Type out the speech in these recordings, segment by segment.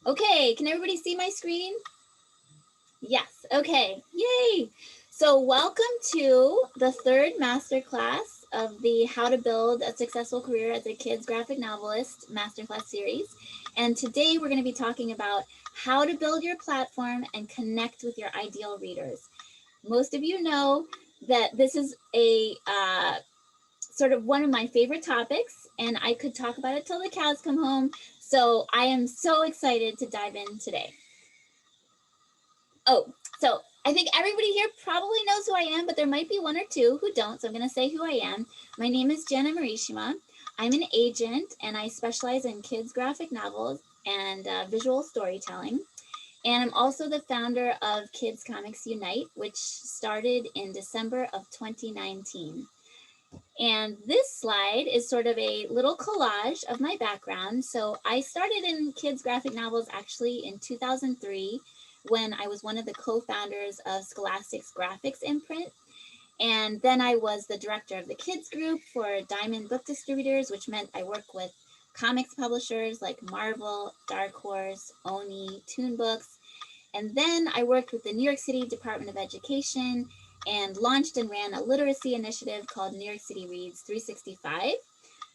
Okay, can everybody see my screen? Yes, okay, yay. So welcome to the third masterclass of the How to Build a Successful Career as a Kids Graphic Novelist masterclass series. And today we're going to be talking about how to build your platform and connect with your ideal readers. Most of you know that this is a sort of one of my favorite topics, and I could talk about it till the cows come home. So I am so excited to dive in today. Oh, so I think everybody here probably knows who I am, but there might be one or two who don't. So I'm going to say who I am. My name is Jenna Marishima. I'm an agent, and I specialize in kids graphic novels and visual storytelling. And I'm also the founder of Kids Comics Unite, which started in December of 2019. And this slide is sort of a little collage of my background. So I started in kids graphic novels actually in 2003 when I was one of the co-founders of Scholastic's graphics imprint. And then I was the director of the kids group for Diamond Book Distributors, which meant I work with comics publishers like Marvel, Dark Horse, Oni, Toon Books. And then I worked with the New York City Department of Education and launched and ran a literacy initiative called New York City Reads 365.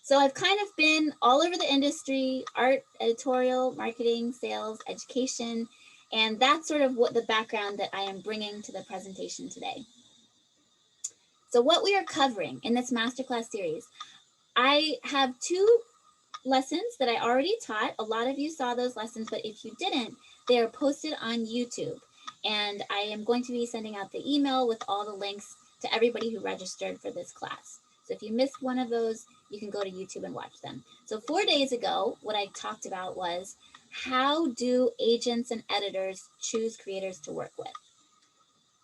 So I've kind of been all over the industry, art, editorial, marketing, sales, education, and that's sort of what the background that I am bringing to the presentation today. So what we are covering in this masterclass series, I have two lessons that I already taught. A lot of you saw those lessons, but if you didn't, they are posted on YouTube. And I am going to be sending out the email with all the links to everybody who registered for this class. So if you missed one of those, you can go to YouTube and watch them. So 4 days ago, what I talked about was how do agents and editors choose creators to work with?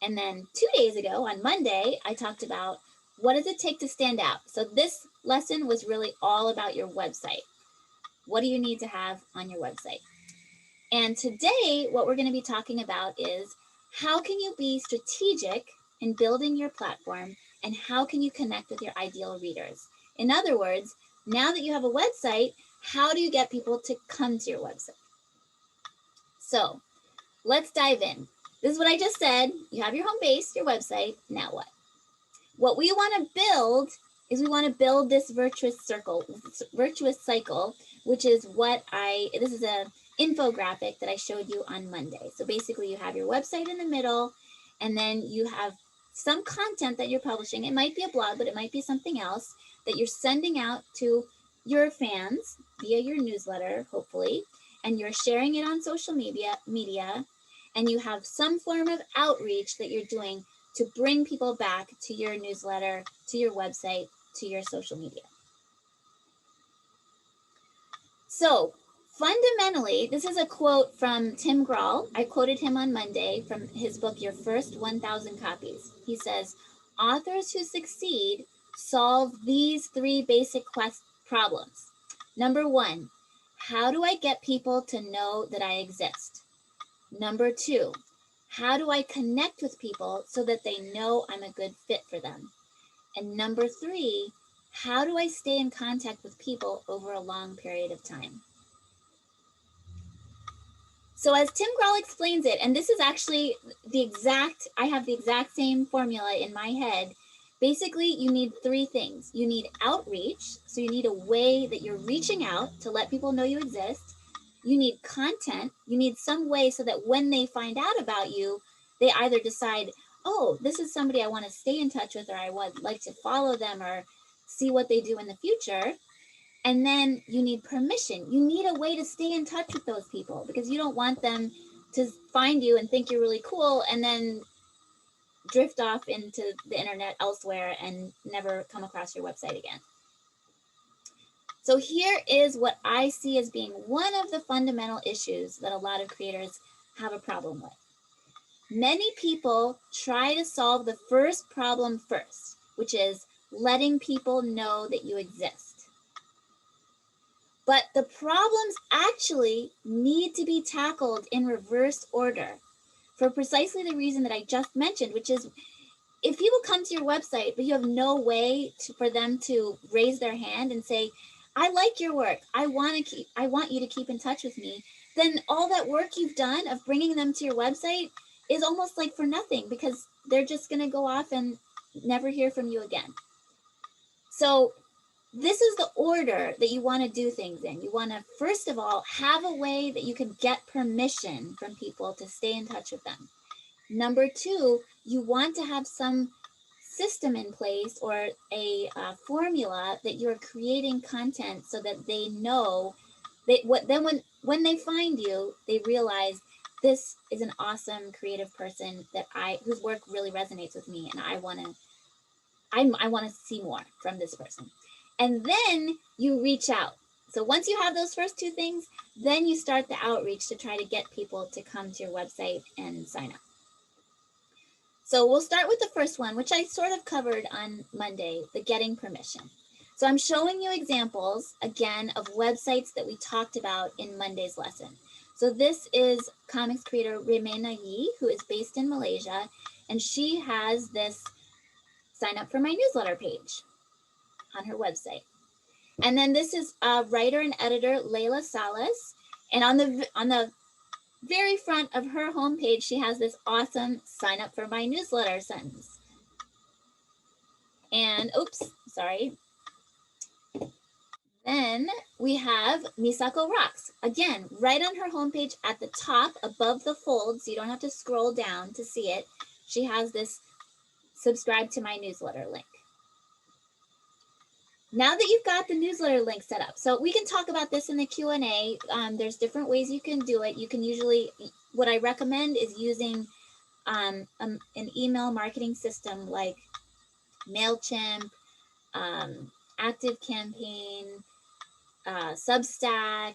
And then 2 days ago, on Monday, I talked about what does it take to stand out? So this lesson was really all about your website. What do you need to have on your website? And today, what we're going to be talking about is how can you be strategic in building your platform and how can you connect with your ideal readers? In other words, now that you have a website, how do you get people to come to your website? So let's dive in. This is what I just said. You have your home base, your website. Now what? What we want to build is we want to build this virtuous cycle, which is what this is a infographic that I showed you on Monday. So basically you have your website in the middle, and then you have some content that you're publishing. It might be a blog, but it might be something else that you're sending out to your fans via your newsletter, hopefully, and you're sharing it on social media, and you have some form of outreach that you're doing to bring people back to your newsletter, to your website, to your social media. So fundamentally, this is a quote from Tim Grahl. I quoted him on Monday from his book, Your First 1,000 Copies. He says, authors who succeed solve these three basic problems. Number one, how do I get people to know that I exist? Number two, how do I connect with people so that they know I'm a good fit for them? And number three, how do I stay in contact with people over a long period of time? So as Tim Grahl explains it, and this is actually I have the exact same formula in my head. Basically, you need three things. You need outreach. So you need a way that you're reaching out to let people know you exist. You need content. You need some way so that when they find out about you, they either decide, oh, this is somebody I want to stay in touch with, or I would like to follow them or see what they do in the future. And then you need permission. You need a way to stay in touch with those people because you don't want them to find you and think you're really cool and then drift off into the internet elsewhere and never come across your website again. So here is what I see as being one of the fundamental issues that a lot of creators have a problem with. Many people try to solve the first problem first, which is letting people know that you exist. But the problems actually need to be tackled in reverse order for precisely the reason that I just mentioned, which is if people come to your website, but you have no way for them to raise their hand and say, I like your work, I want you to keep in touch with me, then all that work you've done of bringing them to your website is almost like for nothing, because they're just going to go off and never hear from you again. So this is the order that you want to do things in. You want to, first of all, have a way that you can get permission from people to stay in touch with them. Number two, you want to have some system in place or a formula that you're creating content so that they know that when they find you, they realize this is an awesome creative person whose work really resonates with me, and I want to see more from this person. And then you reach out. So once you have those first two things, then you start the outreach to try to get people to come to your website and sign up. So we'll start with the first one, which I sort of covered on Monday, the getting permission. So I'm showing you examples, again, of websites that we talked about in Monday's lesson. So this is comics creator Remena Yi, who is based in Malaysia, and she has this sign up for my newsletter page on her website. And then this is writer and editor Layla Salas, and on the very front of her homepage, she has this awesome sign up for my newsletter sentence. And oops, sorry. Then we have Misako Rocks. Again, right on her homepage at the top above the fold, so you don't have to scroll down to see it. She has this subscribe to my newsletter link. Now that you've got the newsletter link set up, so we can talk about this in the Q&A. There's different ways you can do it. You can usually, what I recommend is using an email marketing system like MailChimp, ActiveCampaign, Substack.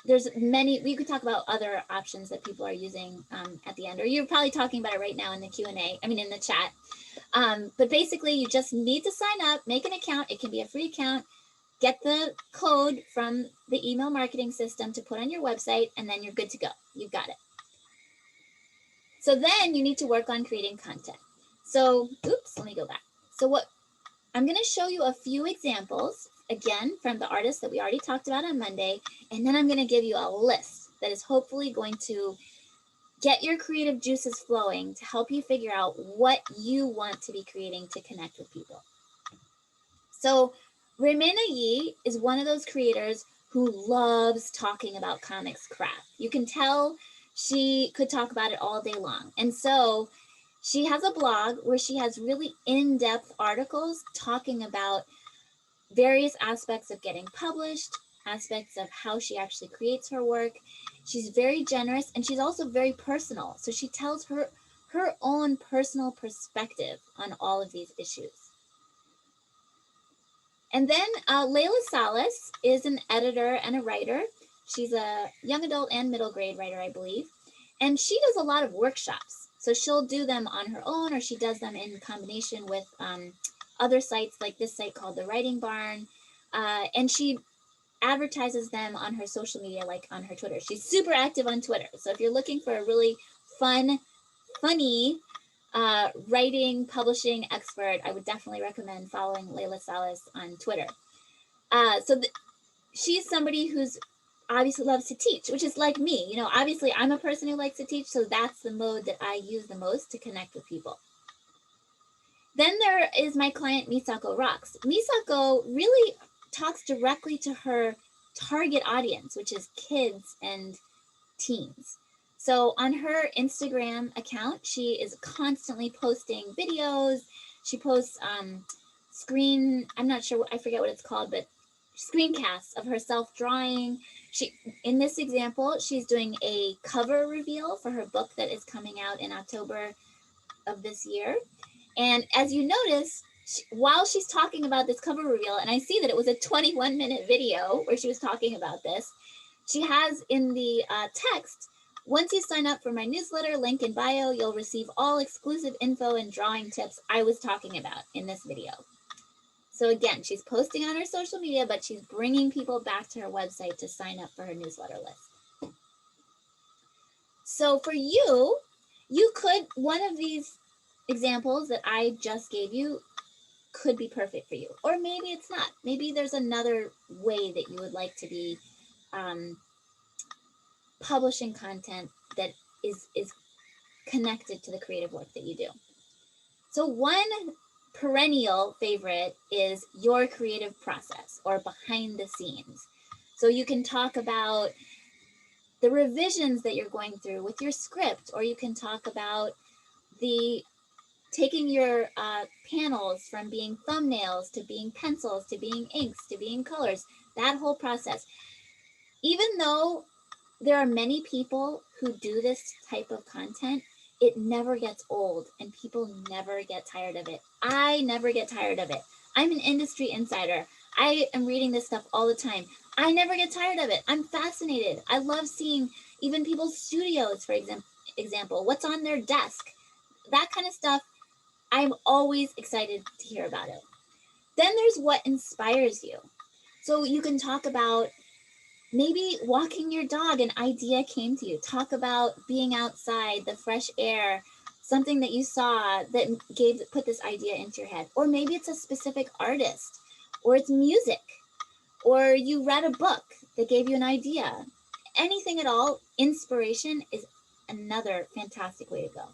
There's many. We could talk about other options that people are using at the end, or you're probably talking about it right now in the Q&A, in the chat. But basically, you just need to sign up, make an account. It can be a free account. Get the code from the email marketing system to put on your website, and then you're good to go. You've got it. So then you need to work on creating content. So, oops, let me go back. So what I'm going to show you a few examples, again, from the artists that we already talked about on Monday, and then I'm going to give you a list that is hopefully going to get your creative juices flowing to help you figure out what you want to be creating to connect with people. So Remena Yi is one of those creators who loves talking about comics craft. You can tell she could talk about it all day long. And so she has a blog where she has really in-depth articles talking about various aspects of getting published, aspects of how she actually creates her work. She's very generous, and she's also very personal. So she tells her own personal perspective on all of these issues. And then Layla Salas is an editor and a writer. She's a young adult and middle grade writer, I believe. And she does a lot of workshops. So she'll do them on her own, or she does them in combination with other sites like this site called The Writing Barn. And she advertises them on her social media, like on her Twitter. She's super active on Twitter. So if you're looking for a really funny writing, publishing expert, I would definitely recommend following Layla Salas on Twitter. She's somebody who's obviously loves to teach, which is like me. Obviously I'm a person who likes to teach, so that's the mode that I use the most to connect with people. Then there is my client, Misako Rocks. Misako really talks directly to her target audience, which is kids and teens. So on her Instagram account, she is constantly posting videos. She posts I'm not sure, I forget what it's called, but screencasts of herself drawing. In this example, she's doing a cover reveal for her book that is coming out in October of this year. And as you notice, while she's talking about this cover reveal, and I see that it was a 21-minute video where she was talking about this, she has in the text, once you sign up for my newsletter, link in bio, you'll receive all exclusive info and drawing tips I was talking about in this video. So again, she's posting on her social media, but she's bringing people back to her website to sign up for her newsletter list. So for you could, one of these examples that I just gave you could be perfect for you, or maybe it's not. Maybe there's another way that you would like to be publishing content that is connected to the creative work that you do. So one perennial favorite is your creative process or behind the scenes. So you can talk about the revisions that you're going through with your script, or you can talk about the taking your panels from being thumbnails to being pencils to being inks to being colors, that whole process. Even though there are many people who do this type of content, it never gets old and people never get tired of it. I never get tired of it. I'm an industry insider. I am reading this stuff all the time. I never get tired of it. I'm fascinated. I love seeing even people's studios, for example, what's on their desk, that kind of stuff. I'm always excited to hear about it. Then there's what inspires you. So you can talk about maybe walking your dog, an idea came to you. Talk about being outside, the fresh air, something that you saw that put this idea into your head. Or maybe it's a specific artist, or it's music, or you read a book that gave you an idea. Anything at all, inspiration is another fantastic way to go.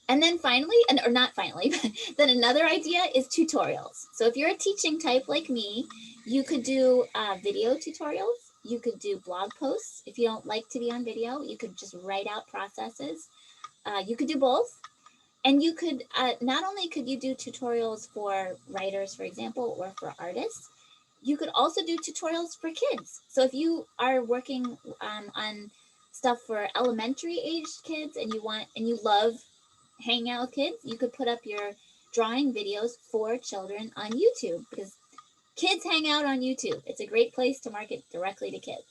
And then finally, or not finally, but then another idea is tutorials. So if you're a teaching type like me, you could do video tutorials. You could do blog posts. If you don't like to be on video, you could just write out processes. You could do both. And you could, not only could you do tutorials for writers, for example, or for artists, you could also do tutorials for kids. So if you are working on stuff for elementary aged kids and you love hanging out with kids, you could put up your drawing videos for children on YouTube, because kids hang out on YouTube. It's a great place to market directly to kids.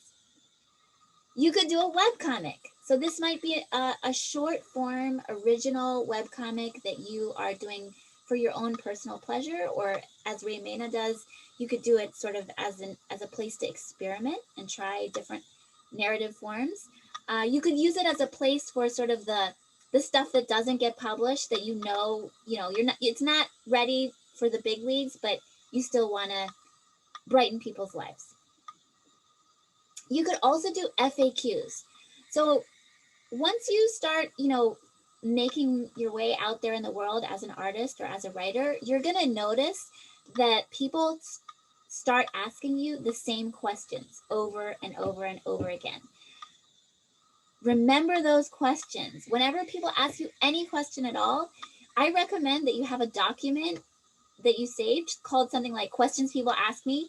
You could do a webcomic. So this might be a short form original webcomic that you are doing for your own personal pleasure, or as Raymena does, you could do it sort of as a place to experiment and try different narrative forms. You could use it as a place for sort of the stuff that doesn't get published, that it's not ready for the big leagues, but you still want to brighten people's lives. You could also do FAQs. So once you start, making your way out there in the world as an artist or as a writer, you're going to notice that people start asking you the same questions over and over and over again. Remember those questions. Whenever people ask you any question at all, I recommend that you have a document that you saved called something like Questions People Ask Me,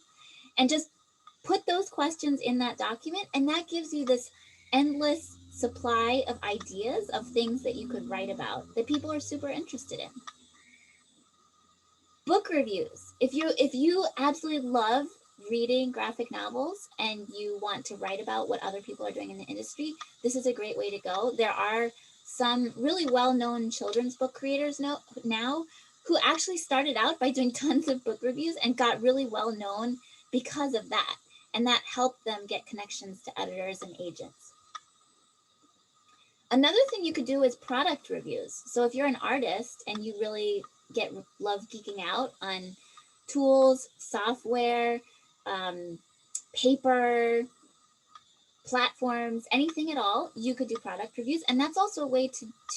and just put those questions in that document, and that gives you this endless supply of ideas of things that you could write about that people are super interested in. Book reviews. If you absolutely love reading graphic novels and you want to write about what other people are doing in the industry, this is a great way to go. There are some really well-known children's book creators now who actually started out by doing tons of book reviews and got really well known because of that. And that helped them get connections to editors and agents. Another thing you could do is product reviews. So if you're an artist and you really love geeking out on tools, software, paper, platforms, anything at all, you could do product reviews. And that's also a way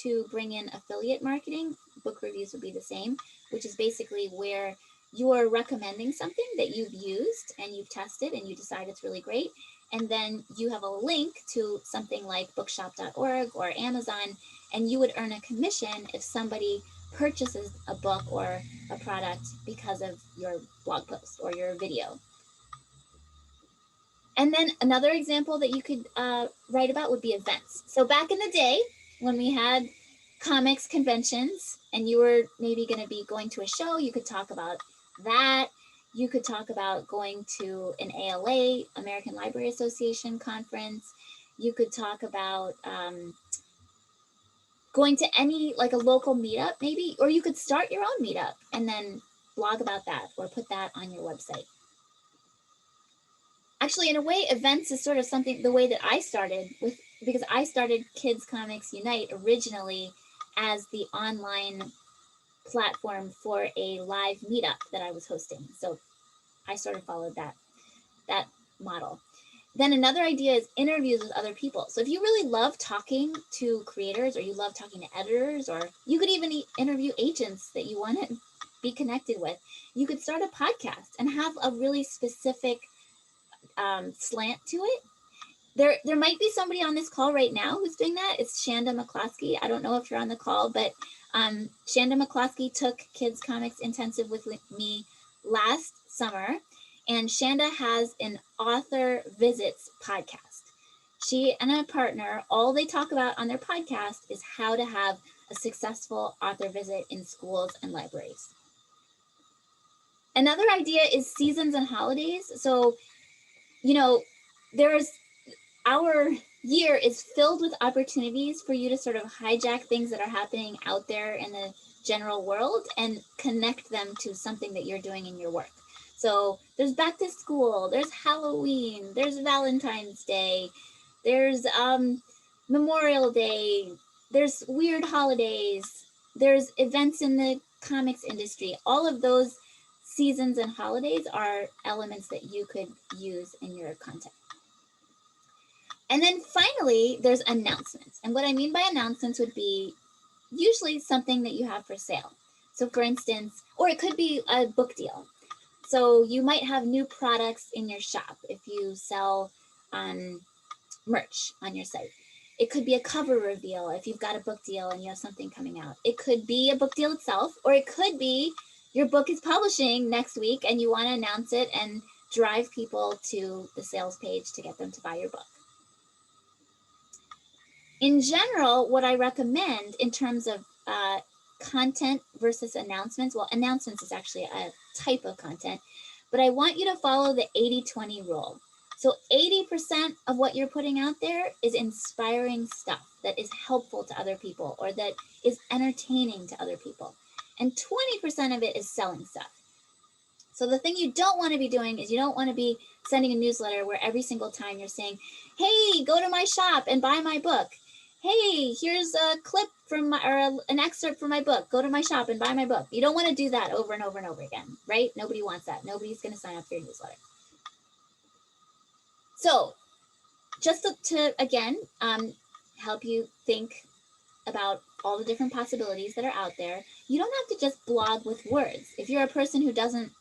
to bring in affiliate marketing. Book reviews would be the same, which is basically where you're recommending something that you've used and you've tested and you decide it's really great. And then you have a link to something like bookshop.org or Amazon, and you would earn a commission if somebody purchases a book or a product because of your blog post or your video. And then another example that you could write about would be events. So back in the day when we had comics conventions and you were maybe going to be going to a show, you could talk about that. You could talk about going to an ALA, American Library Association conference. You could talk about going to any, like a local meetup maybe, or you could start your own meetup and then blog about that or put that on your website. Actually, in a way, events is sort of something, the way that I started with, because I started Kids Comics Unite originally as the online platform for a live meetup that I was hosting. So I sort of followed that model. Then another idea is interviews with other people. So if you really love talking to creators, or you love talking to editors, or you could even interview agents that you want to be connected with, you could start a podcast and have a really specific slant to it. There might be somebody on this call right now who's doing that. It's Shanda McCloskey. I don't know if you're on the call, but Shanda McCloskey took Kids Comics Intensive with me last summer, and Shanda has an author visits podcast. She and a partner, all they talk about on their podcast is how to have a successful author visit in schools and libraries. Another idea is seasons and holidays. So, our year is filled with opportunities for you to sort of hijack things that are happening out there in the general world and connect them to something that you're doing in your work. So there's back to school, there's Halloween, there's Valentine's Day, there's Memorial Day, there's weird holidays, there's events in the comics industry. All of those seasons and holidays are elements that you could use in your content. And then finally, there's announcements. And what I mean by announcements would be usually something that you have for sale. So for instance, or it could be a book deal. So you might have new products in your shop if you sell merch on your site. It could be a cover reveal if you've got a book deal and you have something coming out. It could be a book deal itself, or it could be your book is publishing next week and you want to announce it and drive people to the sales page to get them to buy your book. In general, what I recommend in terms of content versus announcements, well, announcements is actually a type of content, but I want you to follow the 80-20 rule. So 80% of what you're putting out there is inspiring stuff that is helpful to other people or that is entertaining to other people. And 20% of it is selling stuff. So the thing you don't want to be doing is you don't want to be sending a newsletter where every single time you're saying, hey, go to my shop and buy my book. Hey, here's a clip from an excerpt from my book. Go to my shop and buy my book. You don't want to do that over and over and over again, right? Nobody wants that. Nobody's going to sign up for your newsletter. So just to again, help you think about all the different possibilities that are out there, you don't have to just blog with words. If you're a person who doesn't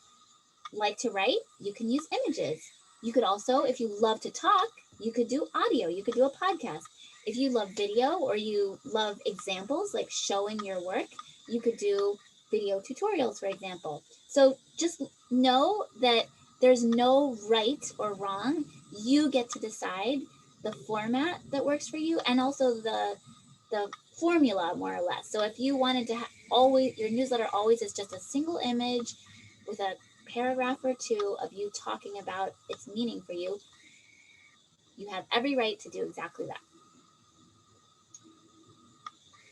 like to write, you can use images. You could also, if you love to talk, you could do audio. You could do a podcast. If you love video or you love examples, like showing your work, you could do video tutorials, for example. So just know that there's no right or wrong. You get to decide the format that works for you and also the formula, more or less. So if you wanted to always, your newsletter always is just a single image with a paragraph or two of you talking about its meaning for you, you have every right to do exactly that.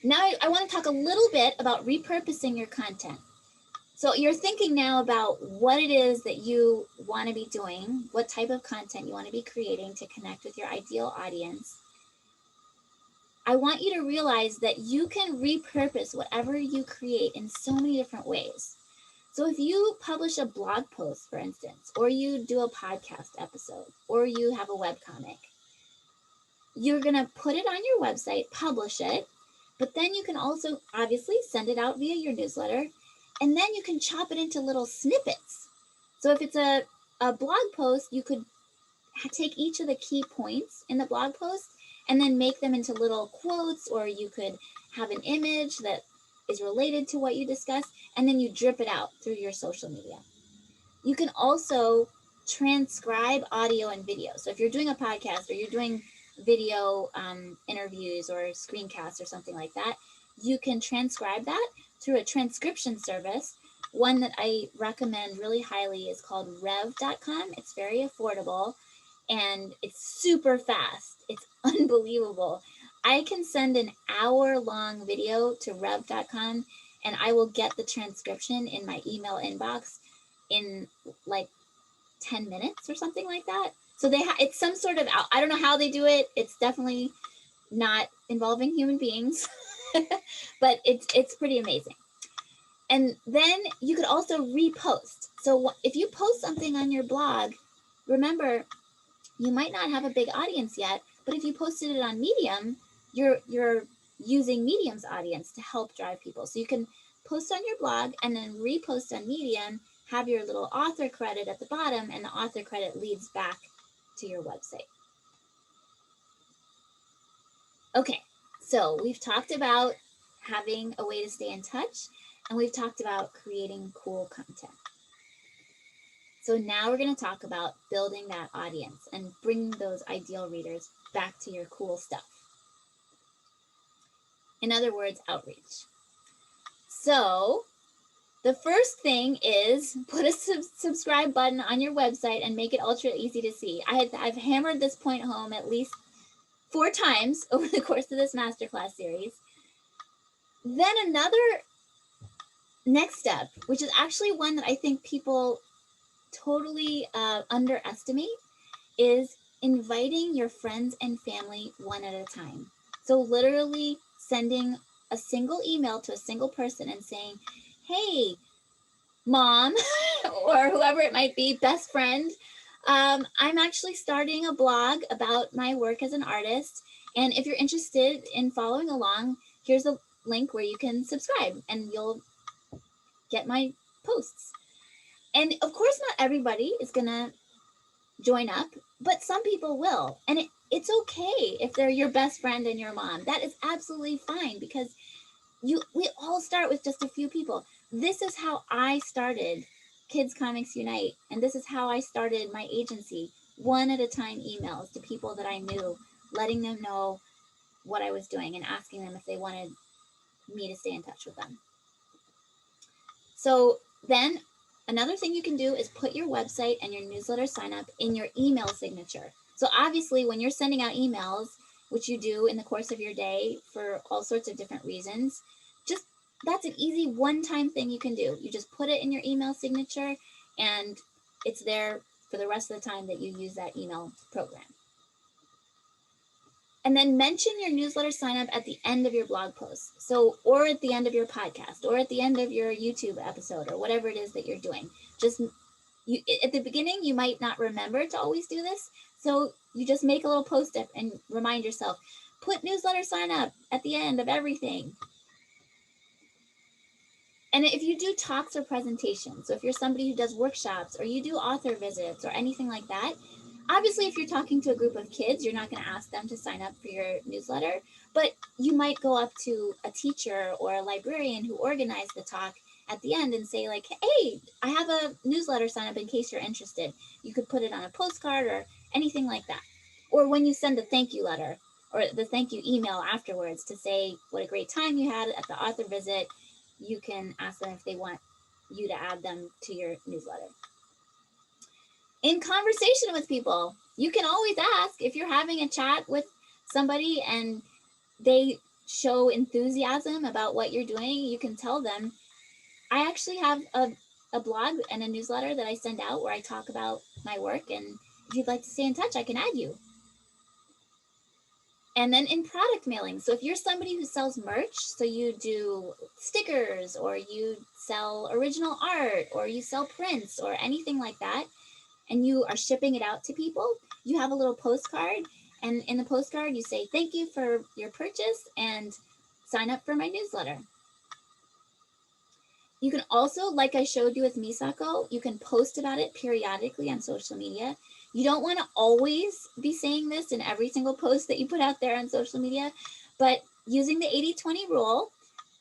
Now I want to talk a little bit about repurposing your content. So you're thinking now about what it is that you want to be doing, what type of content you want to be creating to connect with your ideal audience. I want you to realize that you can repurpose whatever you create in so many different ways. So if you publish a blog post, for instance, or you do a podcast episode, or you have a webcomic, you're going to put it on your website, publish it, but then you can also obviously send it out via your newsletter, and then you can chop it into little snippets. So if it's a blog post, you could take each of the key points in the blog post and then make them into little quotes, or you could have an image that is related to what you discussed, and then you drip it out through your social media. You can also transcribe audio and video. So if you're doing a podcast or you're doing video interviews or screencasts or something like that, you can transcribe that through a transcription service. One that I recommend really highly is called rev.com. It's very affordable and it's super fast. It's unbelievable. I can send an hour-long video to rev.com and I will get the transcription in my email inbox in like 10 minutes or something like that. So it's some sort of, I don't know how they do it. It's definitely not involving human beings, but it's pretty amazing. And then you could also repost. So if you post something on your blog, remember, you might not have a big audience yet, but if you posted it on Medium, you're using Medium's audience to help drive people. So you can post on your blog and then repost on Medium, have your little author credit at the bottom, and the author credit leads back to your website. Okay, so we've talked about having a way to stay in touch, and we've talked about creating cool content. So now we're going to talk about building that audience and bringing those ideal readers back to your cool stuff. In other words, outreach. So the first thing is put a subscribe button on your website and make it ultra easy to see. I've hammered this point home at least 4 times over the course of this masterclass series. Then another next step, which is actually one that I think people totally underestimate, is inviting your friends and family one at a time. So literally sending a single email to a single person and saying, hey, mom, or whoever it might be, best friend, I'm actually starting a blog about my work as an artist. And if you're interested in following along, here's a link where you can subscribe and you'll get my posts. And of course, not everybody is going to join up, but some people will. And it's okay if they're your best friend and your mom. That is absolutely fine, because we all start with just a few people. This is how I started Kids Comics Unite, and this is how I started my agency. One at a time emails to people that I knew, letting them know what I was doing and asking them if they wanted me to stay in touch with them. So then another thing you can do is put your website and your newsletter sign up in your email signature. So obviously when you're sending out emails, which you do in the course of your day for all sorts of different reasons, just that's an easy one-time thing you can do. You just put it in your email signature and it's there for the rest of the time that you use that email program. And then mention your newsletter sign up at the end of your blog post. So, or at the end of your podcast, or at the end of your YouTube episode, or whatever it is that you're doing. Just at the beginning, you might not remember to always do this. So you just make a little post-it and remind yourself, put newsletter sign up at the end of everything. And if you do talks or presentations, so if you're somebody who does workshops or you do author visits or anything like that, obviously, if you're talking to a group of kids, you're not going to ask them to sign up for your newsletter, but you might go up to a teacher or a librarian who organized the talk at the end and say like, hey, I have a newsletter sign up in case you're interested. You could put it on a postcard or anything like that. Or when you send a thank you letter or the thank you email afterwards to say what a great time you had at the author visit, you can ask them if they want you to add them to your newsletter. In conversation with people, you can always ask if you're having a chat with somebody and they show enthusiasm about what you're doing. You can tell them, I actually have a blog and a newsletter that I send out where I talk about my work, and if you'd like to stay in touch, I can add you. And then in product mailing, so if you're somebody who sells merch, so you do stickers or you sell original art or you sell prints or anything like that, and you are shipping it out to people, you have a little postcard, and in the postcard you say, thank you for your purchase and sign up for my newsletter. You can also, like I showed you with Misako, you can post about it periodically on social media. You don't want to always be saying this in every single post that you put out there on social media, but using the 80-20 rule,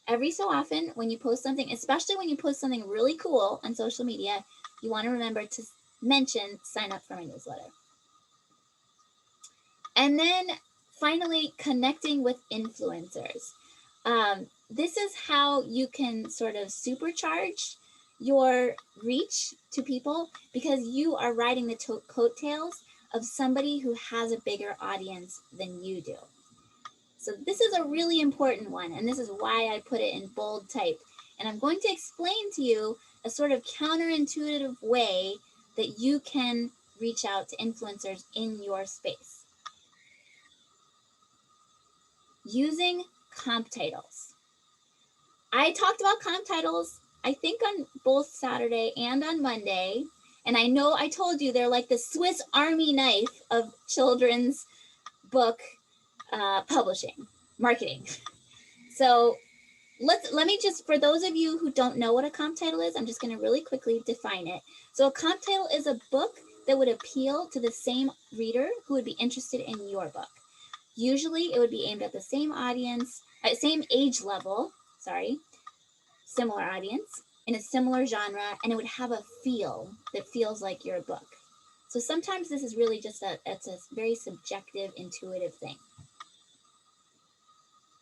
every so often when you post something, especially when you post something really cool on social media, you want to remember to mention sign up for my newsletter. And then finally, connecting with influencers. This is how you can sort of supercharge your reach to people, because you are riding the coattails of somebody who has a bigger audience than you do. So this is a really important one, and this is why I put it in bold type. And I'm going to explain to you a sort of counterintuitive way that you can reach out to influencers in your space. Using comp titles. I talked about comp titles, I think on both Saturday and on Monday, And I know I told you they're like the Swiss Army knife of children's book publishing, marketing. So let me just, for those of you who don't know what a comp title is, I'm just going to really quickly define it. So a comp title is a book that would appeal to the same reader who would be interested in your book. Usually it would be aimed at the same audience, same age level, similar audience, in a similar genre, and it would have a feel that feels like your book. So sometimes this is really just it's a very subjective, intuitive thing.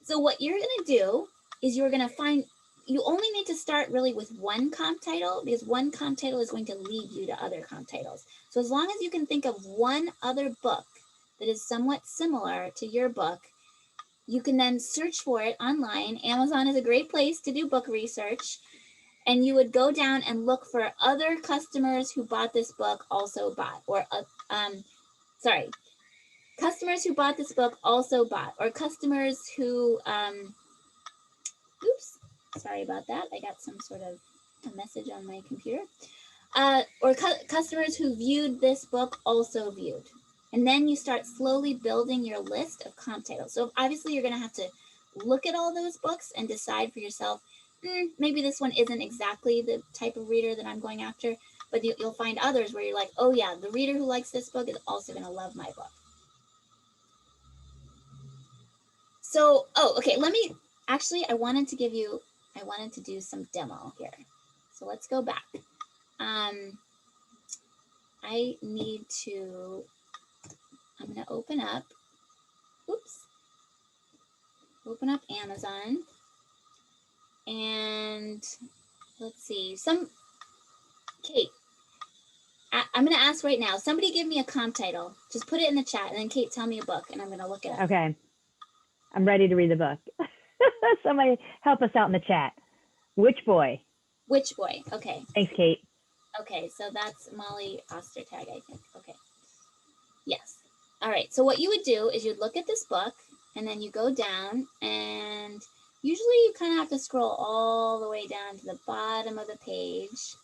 So what you're going to do is you're going to find, you only need to start really with one comp title, because one comp title is going to lead you to other comp titles. So as long as you can think of one other book that is somewhat similar to your book, you can then search for it online. Amazon is a great place to do book research. And you would go down and look for other customers who bought this book also bought, or customers who bought this book also bought, or customers who, oops, sorry about that. I got some sort of a message on my computer. Or customers who viewed this book also viewed. And then you start slowly building your list of comp titles. So obviously you're going to have to look at all those books and decide for yourself, maybe this one isn't exactly the type of reader that I'm going after, but you'll find others where you're like, oh yeah, the reader who likes this book is also going to love my book. So, okay, I wanted to do some demo here. So let's go back. I'm going to open up Amazon, and let's see, Kate, I'm going to ask right now, somebody give me a comp title. Just put it in the chat, and then Kate, tell me a book, and I'm going to look it up. Okay. I'm ready to read the book. Somebody help us out in the chat. Witch Boy. Witch Boy. Okay. Thanks, Kate. Okay, so that's Molly Ostertag, I think. Okay. Yes. All right. So what you would do is you'd look at this book, and then you go down, and usually you kind of have to scroll all the way down to the bottom of the page.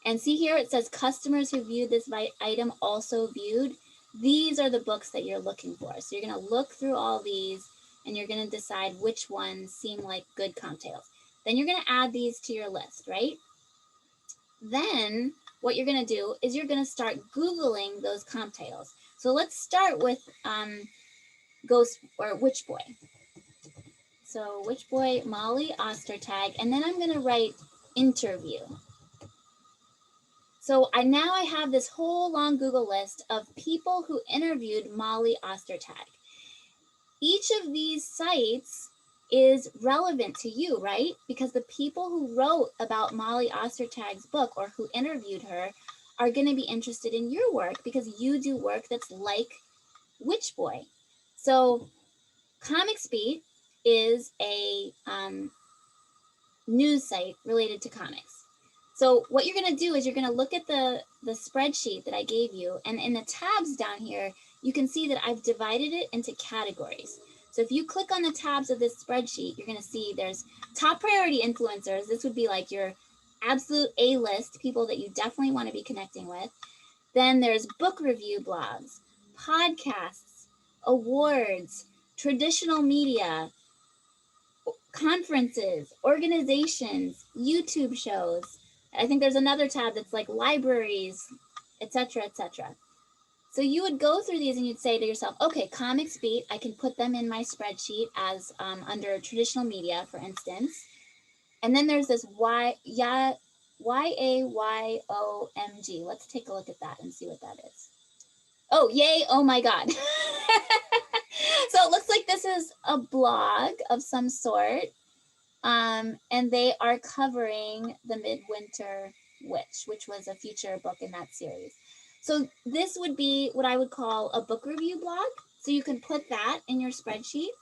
And see here, it says customers who viewed this item also viewed. These are the books that you're looking for. So you're going to look through all these, and you're going to decide which ones seem like good comp titles. Then you're going to add these to your list, right? Then what you're going to do is you're going to start Googling those comp titles. So let's start with Witch Boy. So Witch Boy, Molly Ostertag, and then I'm going to write interview. So now I have this whole long Google list of people who interviewed Molly Ostertag. Each of these sites is relevant to you, right? Because the people who wrote about Molly Ostertag's book or who interviewed her are going to be interested in your work because you do work that's like Witch Boy. So Comics Beat is a news site related to comics. So what you're going to do is you're going to look at the spreadsheet that I gave you, and in the tabs down here, you can see that I've divided it into categories. So if you click on the tabs of this spreadsheet, you're going to see there's top priority influencers. This would be like your absolute A-list, people that you definitely want to be connecting with. Then there's book review blogs, podcasts, awards, traditional media, conferences, organizations, YouTube shows. I think there's another tab that's like libraries, etc., etc. So you would go through these and you'd say to yourself, okay, Comics Beat, I can put them in my spreadsheet as under traditional media, for instance. And then there's this YAYOMG. Let's take a look at that and see what that is. Oh, yay, oh my God. So it looks like this is a blog of some sort. And they are covering The Midwinter Witch, which was a feature book in that series. So this would be what I would call a book review blog. So you can put that in your spreadsheet.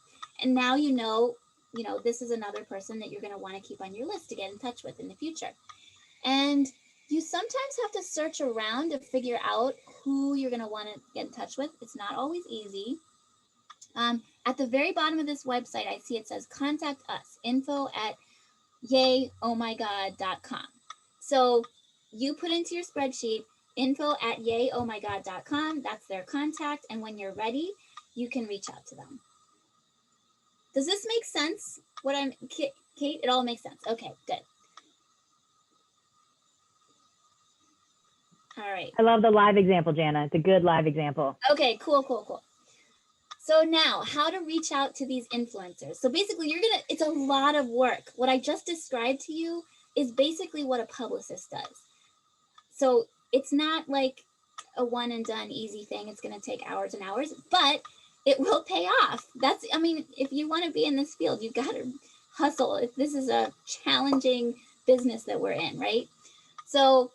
And now you know, this is another person that you're going to want to keep on your list to get in touch with in the future. And you sometimes have to search around to figure out who you're going to want to get in touch with. It's not always easy. At the very bottom of this website, I see it says contact us, info@yayohmygod.com. So you put into your spreadsheet info@yayohmygod.com. That's their contact. And when you're ready, you can reach out to them. Does this make sense? Kate, it all makes sense. Okay, good. All right. I love the live example, Jana. It's a good live example. Okay, cool. So now, how to reach out to these influencers. So basically, it's a lot of work. What I just described to you is basically what a publicist does. So it's not like a one and done easy thing. It's going to take hours and hours, but it will pay off. If you want to be in this field, you've got to hustle. If this is a challenging business that we're in, right? So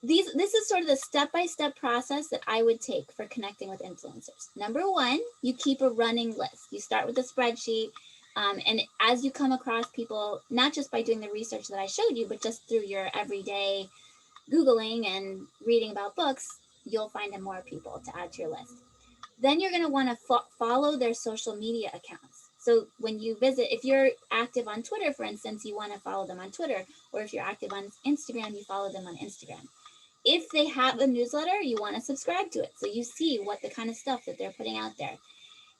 this is sort of the step-by-step process that I would take for connecting with influencers. Number one, you keep a running list. You start with a spreadsheet, and as you come across people, not just by doing the research that I showed you, but just through your everyday Googling and reading about books, you'll find more people to add to your list. Then you're going to want to follow their social media accounts. So when you visit, if you're active on Twitter, for instance, you want to follow them on Twitter, or if you're active on Instagram, you follow them on Instagram. If they have a newsletter, you want to subscribe to it so you see what the kind of stuff that they're putting out there.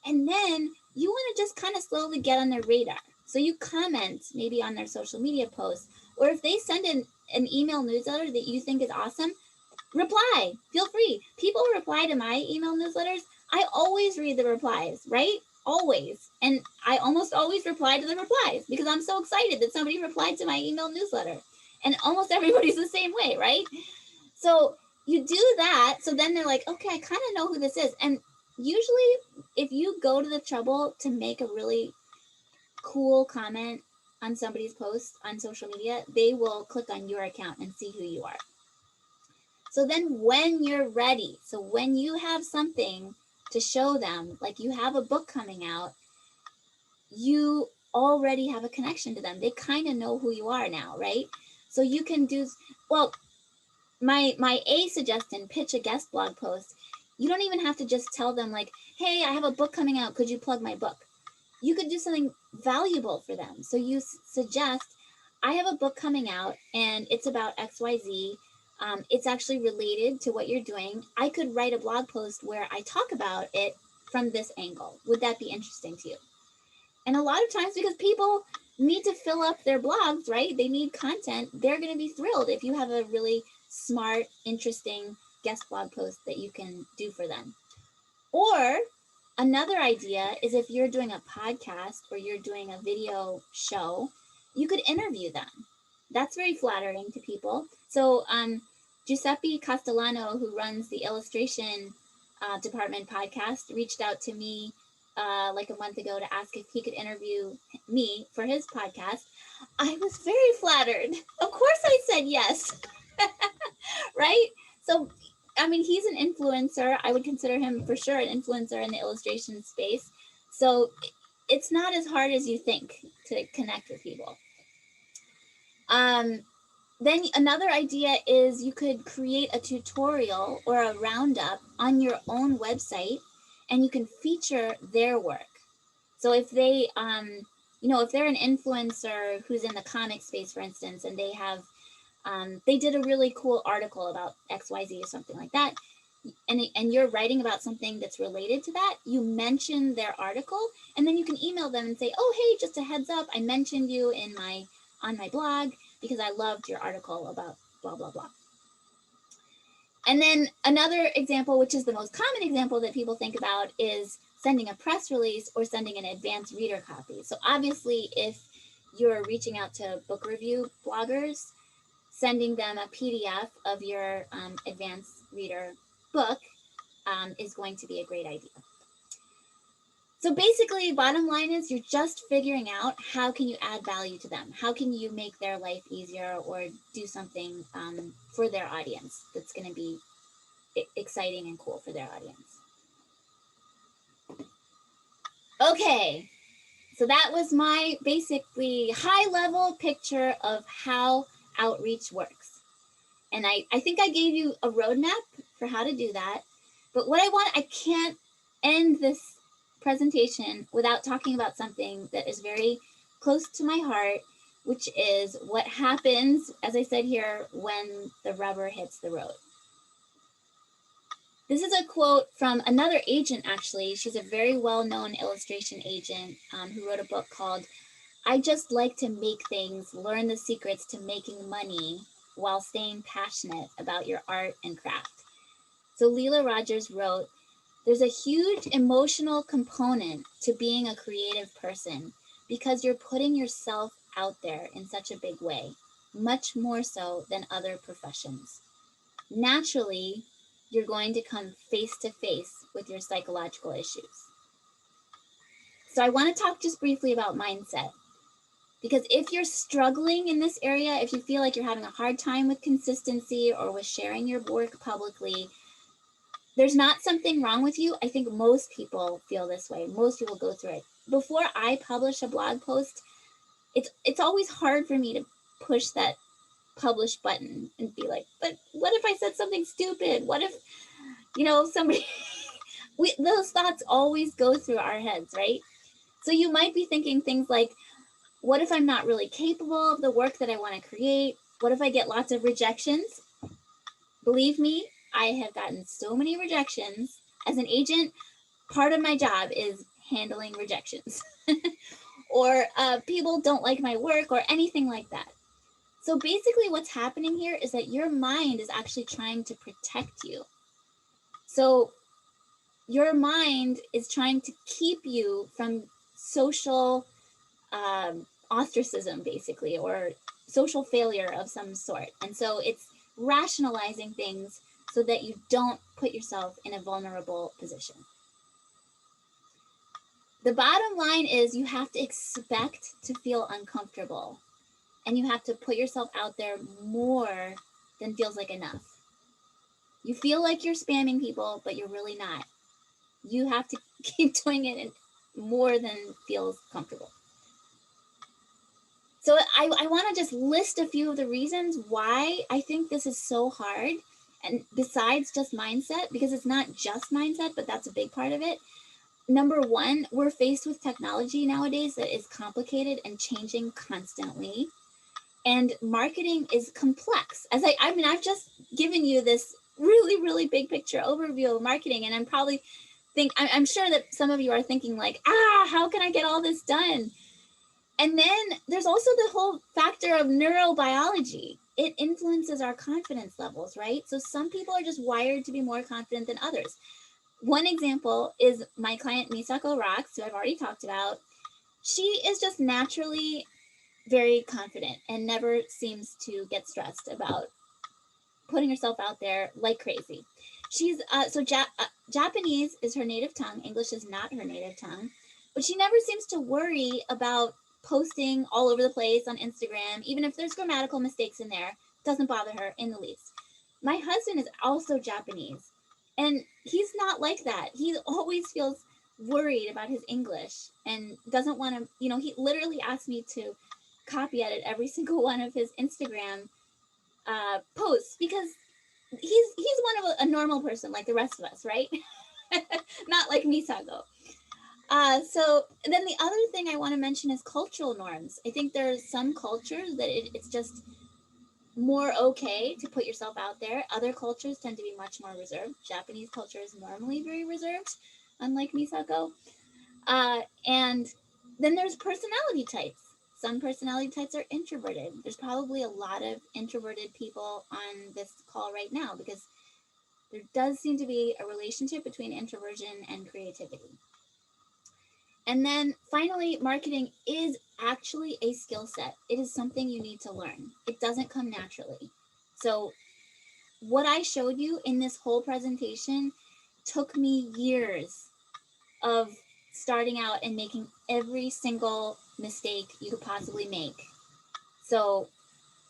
And then you want to just kind of slowly get on their radar. So you comment maybe on their social media posts, or if they send an email newsletter that you think is awesome, reply. Feel free. People reply to my email newsletters. I always read the replies, right? Always. And I almost always reply to the replies because I'm so excited that somebody replied to my email newsletter. And almost everybody's the same way, right? So you do that. So then they're like, okay, I kind of know who this is. And usually if you go to the trouble to make a really cool comment on somebody's post on social media, they will click on your account and see who you are. So then when you're ready, so when you have something to show them, like you have a book coming out, you already have a connection to them. They kind of know who you are now, right? So you can do, well, my A suggestion, pitch a guest blog post. You don't even have to just tell them like, hey, I have a book coming out. Could you plug my book? You could do something valuable for them. So you suggest, I have a book coming out and it's about XYZ. It's actually related to what you're doing. I could write a blog post where I talk about it from this angle. Would that be interesting to you? And a lot of times, because people need to fill up their blogs, right? They need content. They're going to be thrilled if you have a really smart, interesting guest blog post that you can do for them. Or another idea is if you're doing a podcast or you're doing a video show, you could interview them. That's very flattering to people. So Giuseppe Castellano, who runs the illustration department podcast, reached out to me like a month ago to ask if he could interview me for his podcast. I was very flattered. Of course I said yes. Right? So, he's an influencer. I would consider him for sure an influencer in the illustration space. So it's not as hard as you think to connect with people. Then another idea is you could create a tutorial or a roundup on your own website and you can feature their work. So if they, if they're an influencer who's in the comic space, for instance, and they have, they did a really cool article about XYZ or something like that, and you're writing about something that's related to that, you mention their article, and then you can email them and say, oh, hey, just a heads up, I mentioned you on my blog because I loved your article about blah, blah, blah. And then another example, which is the most common example that people think about, is sending a press release or sending an advanced reader copy. So obviously, if you're reaching out to book review bloggers, sending them a PDF of your advanced reader book is going to be a great idea. So basically, bottom line is you're just figuring out how can you add value to them? How can you make their life easier or do something for their audience that's going to be exciting and cool for their audience? Okay, so that was my basically high-level picture of how outreach works. And I think I gave you a roadmap for how to do that. But what I can't end this presentation without talking about something that is very close to my heart, which is what happens, as I said here, when the rubber hits the road. This is a quote from another agent, actually. She's a very well-known illustration agent who wrote a book called I Just Like to Make Things, Learn the Secrets to Making Money While Staying Passionate About Your Art and Craft. So Leela Rogers wrote, there's a huge emotional component to being a creative person because you're putting yourself out there in such a big way, much more so than other professions. Naturally, you're going to come face to face with your psychological issues. So I want to talk just briefly about mindset. Because if you're struggling in this area, if you feel like you're having a hard time with consistency or with sharing your work publicly, there's not something wrong with you. I think most people feel this way. Most people go through it. Before I publish a blog post, it's always hard for me to push that publish button and be like, but what if I said something stupid? What if, somebody, those thoughts always go through our heads, right? So you might be thinking things like, what if I'm not really capable of the work that I want to create? What if I get lots of rejections? Believe me, I have gotten so many rejections. As an agent, part of my job is handling rejections. Or people don't like my work or anything like that. So basically what's happening here is that your mind is actually trying to protect you. So your mind is trying to keep you from social ostracism, basically, or social failure of some sort. And so it's rationalizing things so that you don't put yourself in a vulnerable position. The bottom line is you have to expect to feel uncomfortable, and you have to put yourself out there more than feels like enough. You feel like you're spamming people, but you're really not. You have to keep doing it more than feels comfortable. So I want to just list a few of the reasons why I think this is so hard. And besides just mindset, because it's not just mindset, but that's a big part of it. Number one, we're faced with technology nowadays that is complicated and changing constantly. And marketing is complex. I've just given you this really, really big picture overview of marketing. And I'm sure that some of you are thinking like, how can I get all this done? And then there's also the whole factor of neurobiology. It influences our confidence levels, right? So some people are just wired to be more confident than others. One example is my client, Misako Rocks, who I've already talked about. She is just naturally very confident and never seems to get stressed about putting herself out there like crazy. She's Japanese is her native tongue. English is not her native tongue, but she never seems to worry about posting all over the place on Instagram. Even if there's grammatical mistakes in there, doesn't bother her in the least. My husband is also Japanese, and he's not like that. He always feels worried about his English and doesn't want to, he literally asked me to copy edit every single one of his Instagram posts because he's one of a normal person like the rest of us, right? Not like Misago. So then the other thing I want to mention is cultural norms. I think there's some cultures that it's just more okay to put yourself out there. Other cultures tend to be much more reserved. Japanese culture is normally very reserved, unlike Misako. And then there's personality types. Some personality types are introverted. There's probably a lot of introverted people on this call right now because there does seem to be a relationship between introversion and creativity. And then finally, marketing is actually a skill set. It is something you need to learn. It doesn't come naturally. So what I showed you in this whole presentation took me years of starting out and making every single mistake you could possibly make. So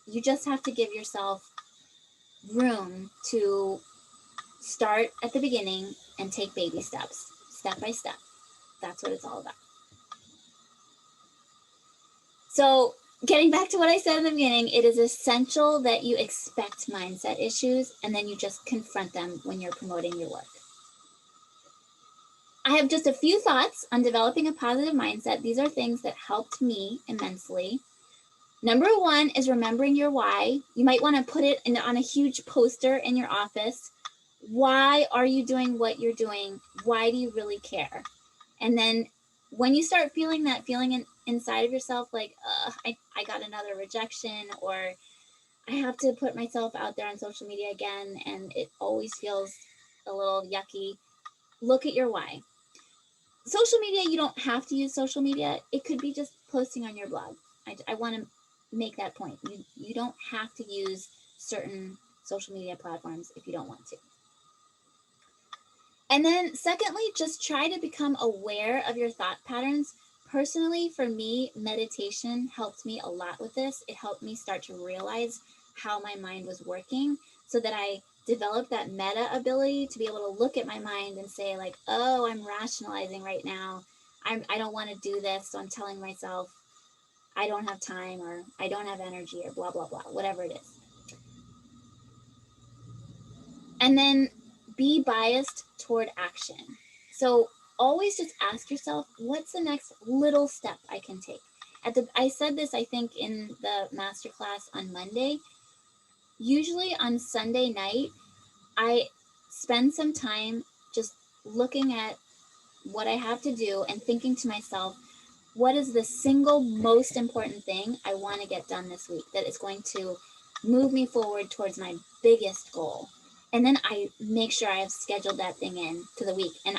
you just have to give yourself room to start at the beginning and take baby steps, step by step. That's what it's all about. So getting back to what I said in the beginning, it is essential that you expect mindset issues and then you just confront them when you're promoting your work. I have just a few thoughts on developing a positive mindset. These are things that helped me immensely. Number one is remembering your why. You might want to put it on a huge poster in your office. Why are you doing what you're doing? Why do you really care? And then when you start feeling that feeling inside of yourself, like, I got another rejection, or I have to put myself out there on social media again, and it always feels a little yucky, look at your why. Social media, you don't have to use social media. It could be just posting on your blog. I want to make that point. You don't have to use certain social media platforms if you don't want to. And then secondly, just try to become aware of your thought patterns. Personally, for me, meditation helped me a lot with this. It helped me start to realize how my mind was working, so that I developed that meta ability to be able to look at my mind and say, like, oh, I'm rationalizing right now. I don't want to do this, so I'm telling myself I don't have time, or I don't have energy, or blah, blah, blah, whatever it is. And then be biased toward action. So always just ask yourself, what's the next little step I can take? I said this, I think, in the masterclass on Monday. Usually on Sunday night, I spend some time just looking at what I have to do and thinking to myself, what is the single most important thing I want to get done this week that is going to move me forward towards my biggest goal? And then I make sure I have scheduled that thing in to the week. And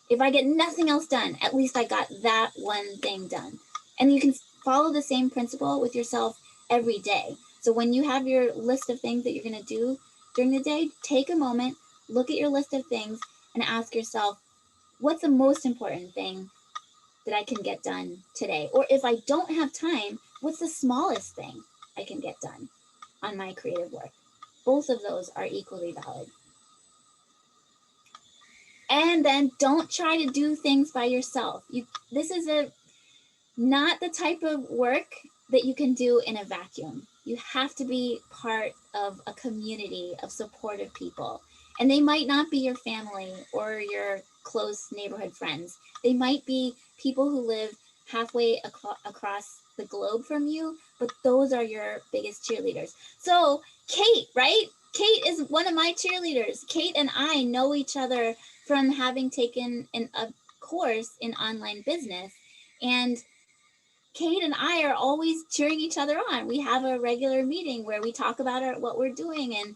if I get nothing else done, at least I got that one thing done. And you can follow the same principle with yourself every day. So when you have your list of things that you're going to do during the day, take a moment, look at your list of things, and ask yourself, what's the most important thing that I can get done today? Or if I don't have time, what's the smallest thing I can get done on my creative work? Both of those are equally valid. And then don't try to do things by yourself. This is not the type of work that you can do in a vacuum. You have to be part of a community of supportive people. And they might not be your family or your close neighborhood friends. They might be people who live halfway across the globe from you, but those are your biggest cheerleaders. So Kate, right? Kate is one of my cheerleaders. Kate and I know each other from having taken a course in online business. And Kate and I are always cheering each other on. We have a regular meeting where we talk about what we're doing and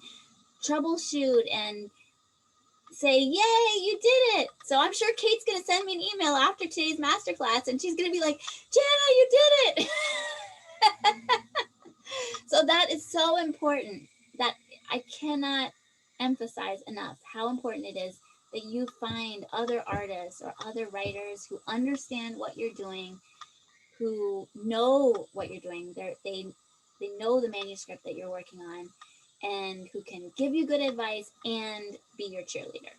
troubleshoot and say, yay, you did it. So I'm sure Kate's going to send me an email after today's masterclass, and she's going to be like, Jana, you did it. So that is so important. That I cannot emphasize enough how important it is that you find other artists or other writers who understand what you're doing, who know what you're doing. They know the manuscript that you're working on, and who can give you good advice and be your cheerleader.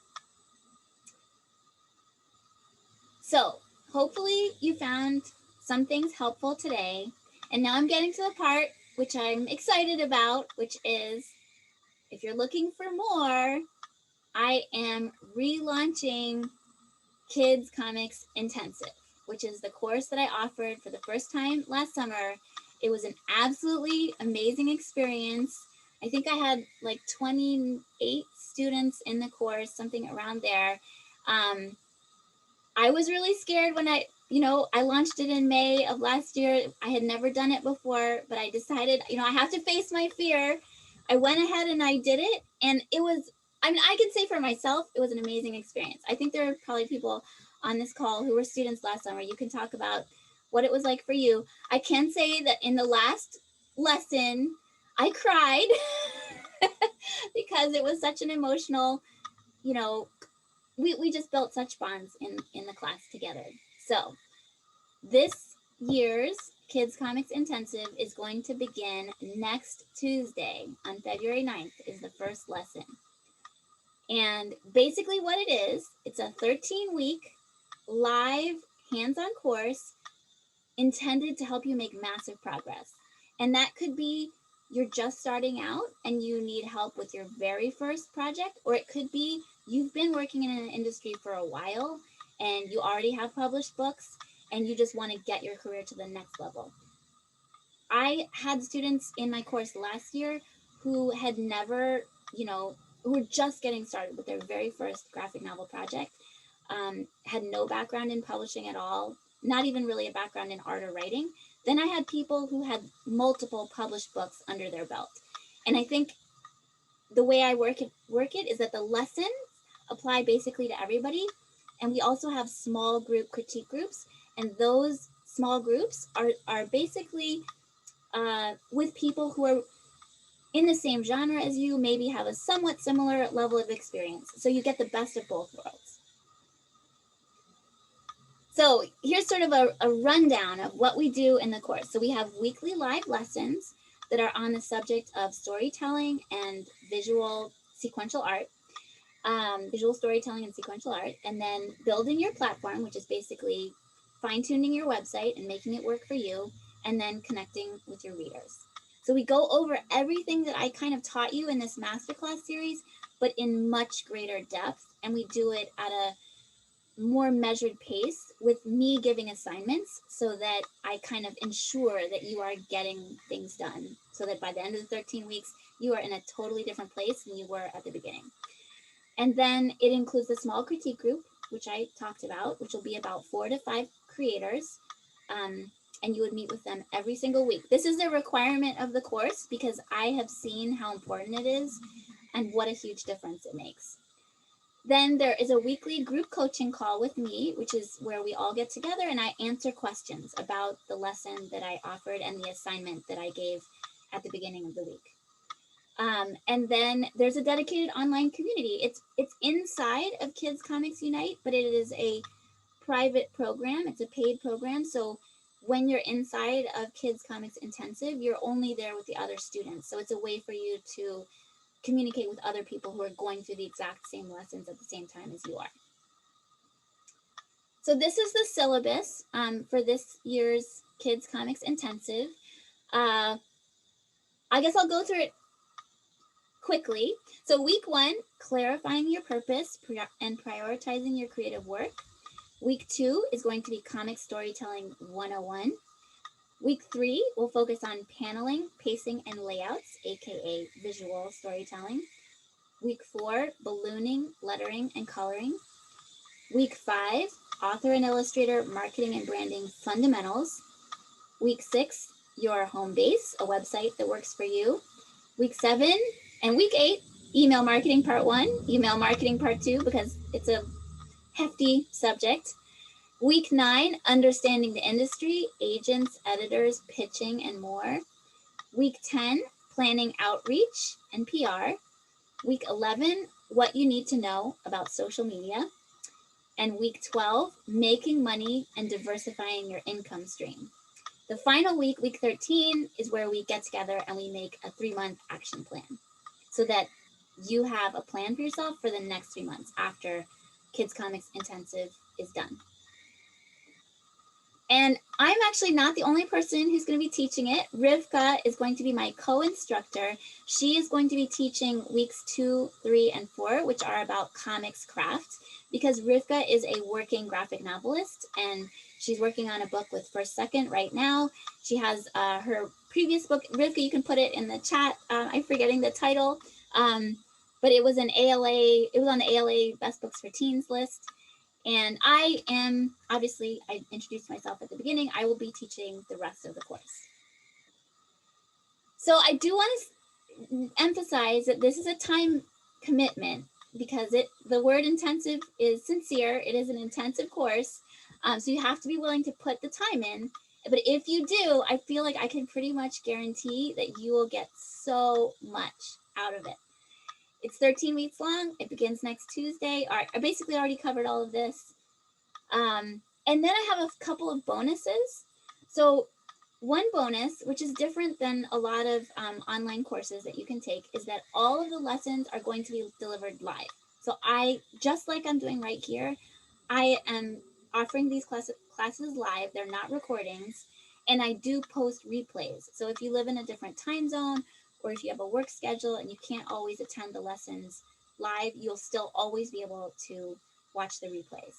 So hopefully you found some things helpful today. And now I'm getting to the part which I'm excited about, which is, if you're looking for more, I am relaunching Kids Comics Intensive, which is the course that I offered for the first time last summer. It was an absolutely amazing experience. I think I had like 28 students in the course, something around there. I was really scared when I launched it in May of last year. I had never done it before, but I decided, I have to face my fear. I went ahead and I did it. And it was, I can say for myself, it was an amazing experience. I think there are probably people on this call who were students last summer. You can talk about what it was like for you. I can say that in the last lesson, I cried because it was such an emotional, you know, we just built such bonds in the class together. So this year's Kids Comics Intensive is going to begin next Tuesday on February 9th is the first lesson. And basically what it is, it's a 13-week live hands-on course intended to help you make massive progress. And that could be you're just starting out and you need help with your very first project, or it could be you've been working in an industry for a while and you already have published books and you just want to get your career to the next level. I had students in my course last year who had never, you know, who were just getting started with their very first graphic novel project, had no background in publishing at all, not even really a background in art or writing. Then I had people who had multiple published books under their belt. And I think the way I work it is that the lessons apply basically to everybody. And we also have small group critique groups. And those small groups are basically with people who are in the same genre as you, maybe have a somewhat similar level of experience. So you get the best of both worlds. So here's sort of a rundown of what we do in the course. So we have weekly live lessons that are on the subject of storytelling and visual sequential art, visual storytelling and sequential art, and then building your platform, which is basically fine tuning your website and making it work for you, and then connecting with your readers. So we go over everything that I kind of taught you in this masterclass series, but in much greater depth, and we do it at a more measured pace with me giving assignments so that I kind of ensure that you are getting things done so that by the end of the 13 weeks, you are in a totally different place than you were at the beginning. And then it includes a small critique group, which I talked about, which will be about 4 to 5 creators. And you would meet with them every single week. This is a requirement of the course because I have seen how important it is and what a huge difference it makes. Then there is a weekly group coaching call with me, which is where we all get together and I answer questions about the lesson that I offered and the assignment that I gave at the beginning of the week. And then there's a dedicated online community. It's inside of Kids Comics Unite, but it is a private program. It's a paid program. So when you're inside of Kids Comics Intensive, you're only there with the other students. So it's a way for you to communicate with other people who are going through the exact same lessons at the same time as you are. So this is the syllabus for this year's Kids Comics Intensive. I guess I'll go through it quickly. So week 1, clarifying your purpose and prioritizing your creative work. Week 2 is going to be Comic Storytelling 101. Week 3 will focus on paneling, pacing, and layouts, aka visual storytelling. Week 4, ballooning, lettering, and coloring. Week 5, author and illustrator marketing and branding fundamentals. Week 6, your home base, a website that works for you. Week 7 and week 8, email marketing part 1, email marketing part 2, because it's a hefty subject. Week 9, understanding the industry, agents, editors, pitching, and more. Week 10, planning outreach and PR. Week 11, what you need to know about social media. And week 12, making money and diversifying your income stream. The final week, week 13, is where we get together and we make a 3-month action plan so that you have a plan for yourself for the next 3 months after Kids Comics Intensive is done. And I'm actually not the only person who's going to be teaching it. Rivka is going to be my co-instructor. She is going to be teaching weeks 2, 3, and 4, which are about comics craft, because Rivka is a working graphic novelist, and she's working on a book with First Second right now. She has her previous book. Rivka, you can put it in the chat. I'm forgetting the title, but it was an ALA. It was on the ALA Best Books for Teens list. And I am, obviously, I introduced myself at the beginning. I will be teaching the rest of the course. So I do want to emphasize that this is a time commitment because the word intensive is sincere. It is an intensive course. So you have to be willing to put the time in. But if you do, I feel like I can pretty much guarantee that you will get so much out of it. It's 13 weeks long. It begins next Tuesday. I basically already covered all of this. And then I have a couple of bonuses. So one bonus, which is different than a lot of online courses that you can take, is that all of the lessons are going to be delivered live. So just like I'm doing right here, I am offering these classes live. They're not recordings. And I do post replays. So if you live in a different time zone, or if you have a work schedule and you can't always attend the lessons live, you'll still always be able to watch the replays.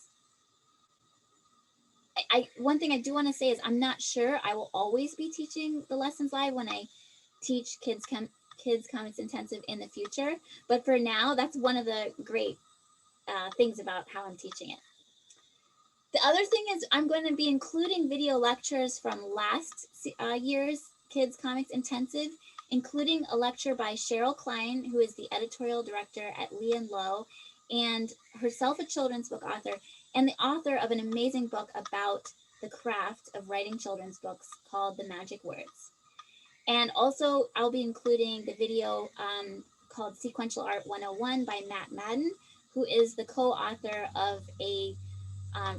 one thing I do want to say is I'm not sure I will always be teaching the lessons live when I teach Kids Comics Intensive in the future. But for now, that's one of the great things about how I'm teaching it. The other thing is I'm going to be including video lectures from last year's Kids Comics Intensive, including a lecture by Cheryl Klein, who is the editorial director at Lee and Low, and herself a children's book author, and the author of an amazing book about the craft of writing children's books called The Magic Words. And also, I'll be including the video called Sequential Art 101 by Matt Madden, who is the co-author of a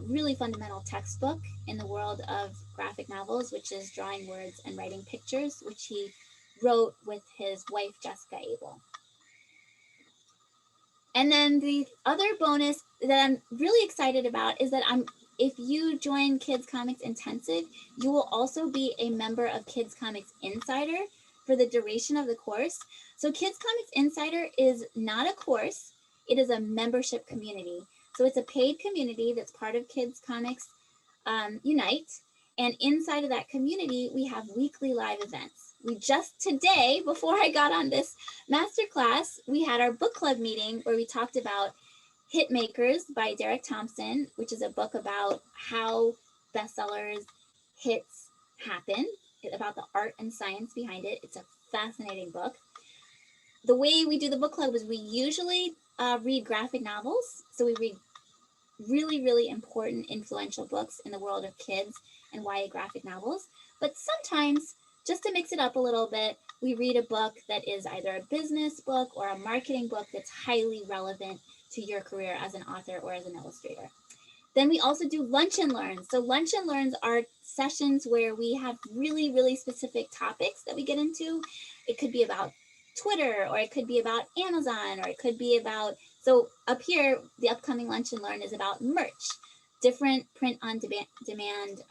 really fundamental textbook in the world of graphic novels, which is Drawing Words and Writing Pictures, which he wrote with his wife, Jessica Abel. And then the other bonus that I'm really excited about is that if you join Kids Comics Intensive, you will also be a member of Kids Comics Insider for the duration of the course. So Kids Comics Insider is not a course, it is a membership community. So it's a paid community that's part of Kids Comics Unite. And inside of that community, we have weekly live events. We just today, before I got on this masterclass, we had our book club meeting where we talked about Hitmakers by Derek Thompson, which is a book about how bestsellers, hits happen, about the art and science behind it. It's a fascinating book. The way we do the book club is we usually read graphic novels. So we read really, really important, influential books in the world of kids and YA graphic novels. But sometimes, just to mix it up a little bit, we read a book that is either a business book or a marketing book that's highly relevant to your career as an author or as an illustrator. Then we also do lunch and learns. So lunch and learns are sessions where we have really, really specific topics that we get into. It could be about Twitter, or it could be about Amazon, or it could be about, so up here, the upcoming Lunch and Learn is about merch, different print on demand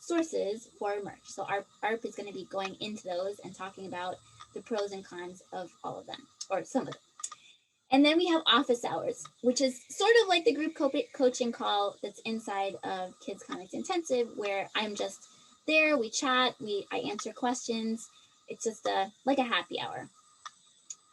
sources for merch. So ARP is going to be going into those and talking about the pros and cons of all of them, or some of them. And then we have office hours, which is sort of like the group coaching call that's inside of Kids Comics Intensive, where I'm just there, we chat, I answer questions. It's just like a happy hour.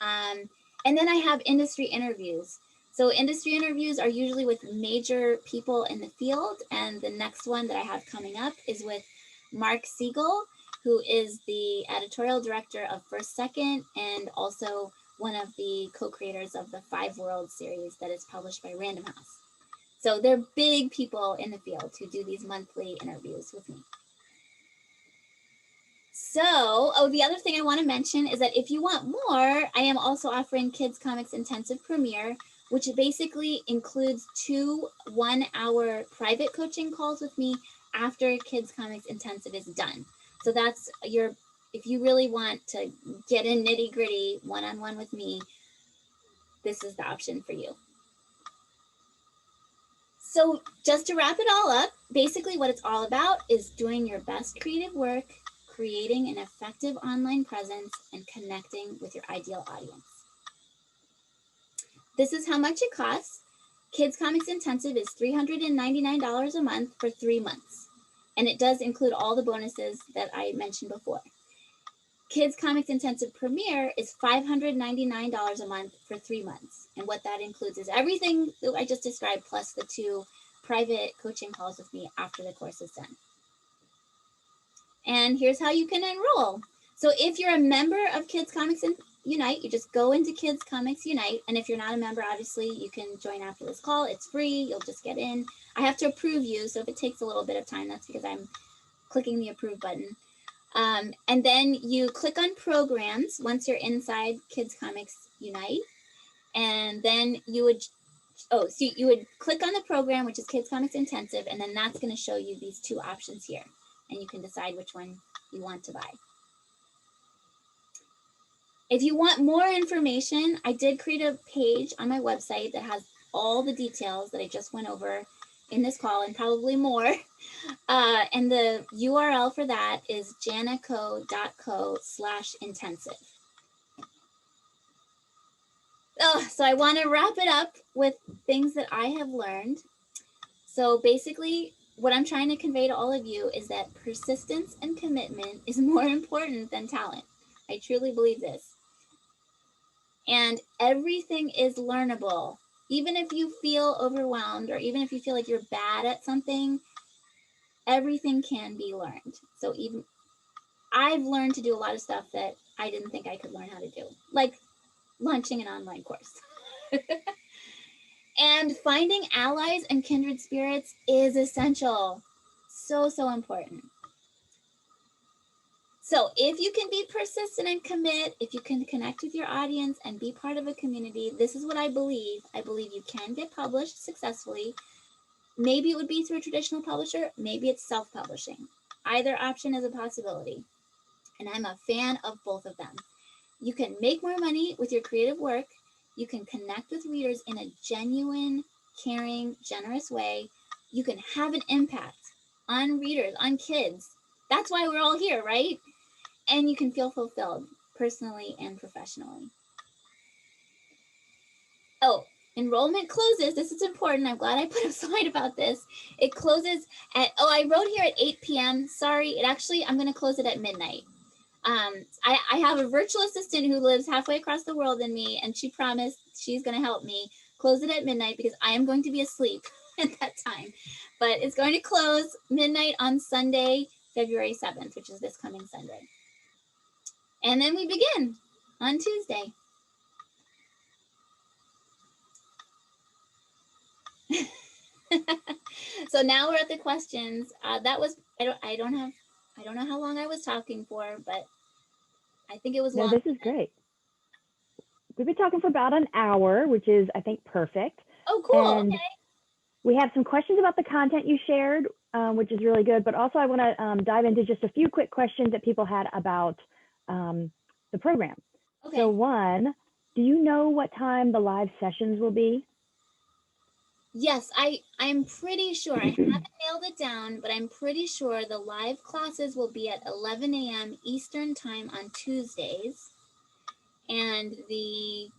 And then I have industry interviews. So industry interviews are usually with major people in the field. And the next one that I have coming up is with Mark Siegel, who is the editorial director of First Second and also one of the co-creators of the 5 Worlds series that is published by Random House. So they're big people in the field who do these monthly interviews with me. So, the other thing I want to mention is that if you want more, I am also offering Kids Comics Intensive Premier, which basically includes 2 one-hour private coaching calls with me after Kids Comics Intensive is done. So that's if you really want to get in nitty-gritty one-on-one with me, this is the option for you. So just to wrap it all up, basically what it's all about is doing your best creative work, creating an effective online presence, and connecting with your ideal audience. This is how much it costs. Kids Comics Intensive is $399 a month for 3 months. And it does include all the bonuses that I mentioned before. Kids Comics Intensive Premier is $599 a month for 3 months. And what that includes is everything that I just described, plus the 2 private coaching calls with me after the course is done. And here's how you can enroll. So if you're a member of Kids Comics Unite, you just go into Kids Comics Unite. And if you're not a member, obviously, you can join after this call. It's free. You'll just get in. I have to approve you. So if it takes a little bit of time, that's because I'm clicking the approve button. And then you click on programs once you're inside Kids Comics Unite. And then you would click on the program, which is Kids Comics Intensive, and then that's going to show you these 2 options here. And you can decide which one you want to buy. If you want more information, I did create a page on my website that has all the details that I just went over in this call and probably more. And the URL for that is janaco.co/intensive. So I want to wrap it up with things that I have learned. So basically, what I'm trying to convey to all of you is that persistence and commitment is more important than talent. I truly believe this. And everything is learnable. Even if you feel overwhelmed, or even if you feel like you're bad at something, everything can be learned. So even I've learned to do a lot of stuff that I didn't think I could learn how to do, like launching an online course. And finding allies and kindred spirits is essential. So, so important. So if you can be persistent and commit, if you can connect with your audience and be part of a community, this is what I believe. I believe you can get published successfully. Maybe it would be through a traditional publisher, maybe it's self-publishing. Either option is a possibility. And I'm a fan of both of them. You can make more money with your creative work. You can connect with readers in a genuine, caring, generous way. You can have an impact on readers, on kids. That's why we're all here, right? And you can feel fulfilled personally and professionally. Oh, enrollment closes. This is important. I'm glad I put a slide about this. It closes at, I wrote here at 8 p.m. Sorry, I'm going to close it at midnight. I have a virtual assistant who lives halfway across the world than me, and she promised she's going to help me close it at midnight because I am going to be asleep at that time. But it's going to close midnight on Sunday, February 7th, which is this coming Sunday. And then we begin on Tuesday. So now we're at the questions. That was I don't know how long I was talking for, but I think it was long. No, this is great. We've been talking for about an hour, which is, I think, perfect. Oh, cool. And okay. We have some questions about the content you shared, which is really good. But also, I want to dive into just a few quick questions that people had about the program. Okay. So one, do you know what time the live sessions will be? Yes, I'm pretty sure. I haven't nailed it down, but I'm pretty sure the live classes will be at 11 a.m. Eastern time on Tuesdays. And the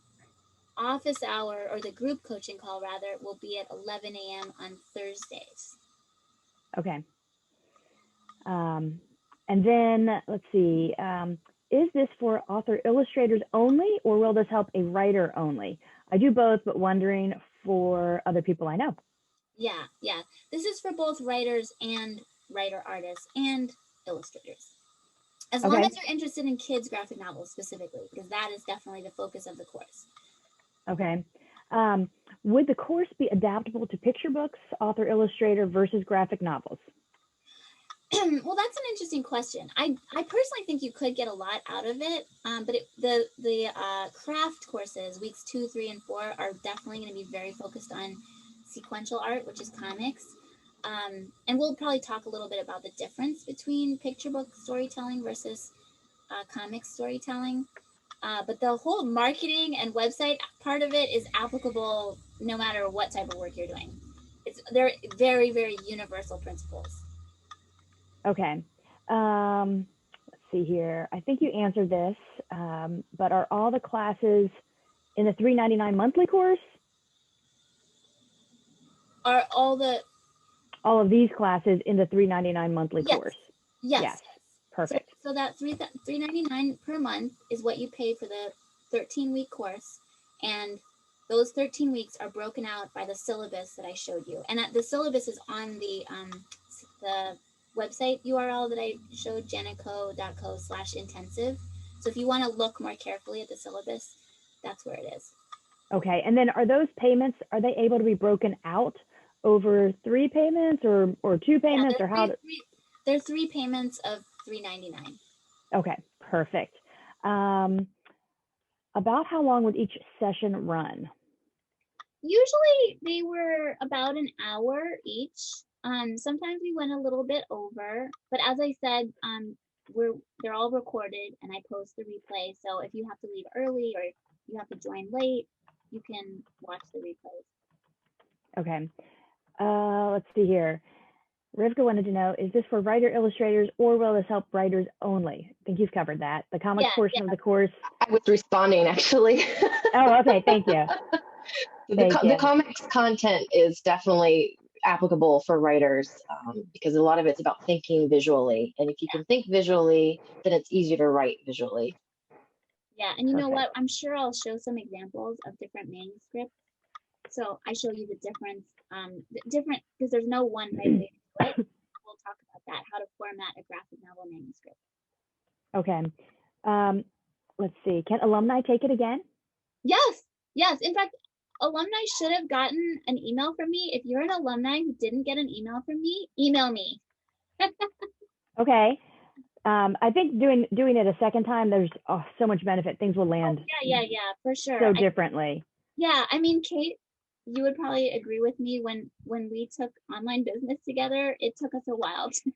office hour, or the group coaching call rather, will be at 11 a.m. on Thursdays. Okay. And then let's see, is this for author illustrators only, or will this help a writer only? I do both, but wondering for other people I know. Yeah. This is for both writers and writer artists and illustrators. As long as you're interested in kids' graphic novels specifically, because that is definitely the focus of the course. Okay. Would the course be adaptable to picture books, author illustrator versus graphic novels? Well, that's an interesting question. I personally think you could get a lot out of it, but the craft courses, weeks 2, 3, and 4, are definitely going to be very focused on sequential art, which is comics. And we'll probably talk a little bit about the difference between picture book storytelling versus comic storytelling. But the whole marketing and website part of it is applicable no matter what type of work you're doing. They're very, very universal principles. Okay. Let's see here. I think you answered this, but are all the classes in the $3.99 monthly course? Are all of these classes in the $3.99 monthly course? Yes. Perfect. So that $3.99 per month is what you pay for the 13-week course, and those 13 weeks are broken out by the syllabus that I showed you. And the syllabus is on the website URL that I showed, janico.co/intensive. So if you want to look more carefully at the syllabus, that's where it is. Okay, and then are those payments, are they able to be broken out over 3 payments or 2 payments, or how? There are 3 payments of $3.99. Okay, perfect. About how long would each session run? Usually they were about an hour each. Sometimes we went a little bit over, but as I said, they're all recorded and I post the replay. So if you have to leave early or you have to join late, you can watch the replays. Okay. Let's see here. Rivka wanted to know, is this for writer illustrators or will this help writers only? I think you've covered that. The comics portion of the course. I was responding actually. Oh, okay. Thank you. The comics content is definitely applicable for writers because a lot of it's about thinking visually. And if you can think visually, then it's easier to write visually. Yeah, and you know Perfect. what? I'm sure I'll show some examples of different manuscripts. So I show you the difference, because there's no one right way to do it. We'll talk about that, how to format a graphic novel manuscript. Okay. Let's see. Can alumni take it again? Yes, yes. In fact, alumni should have gotten an email from me. If you're an alumni who didn't get an email from me, email me. Okay. I think doing it a second time, there's so much benefit. Things will land Yeah, for sure. so differently. I mean, Kate, you would probably agree with me when we took online business together, it took us a while to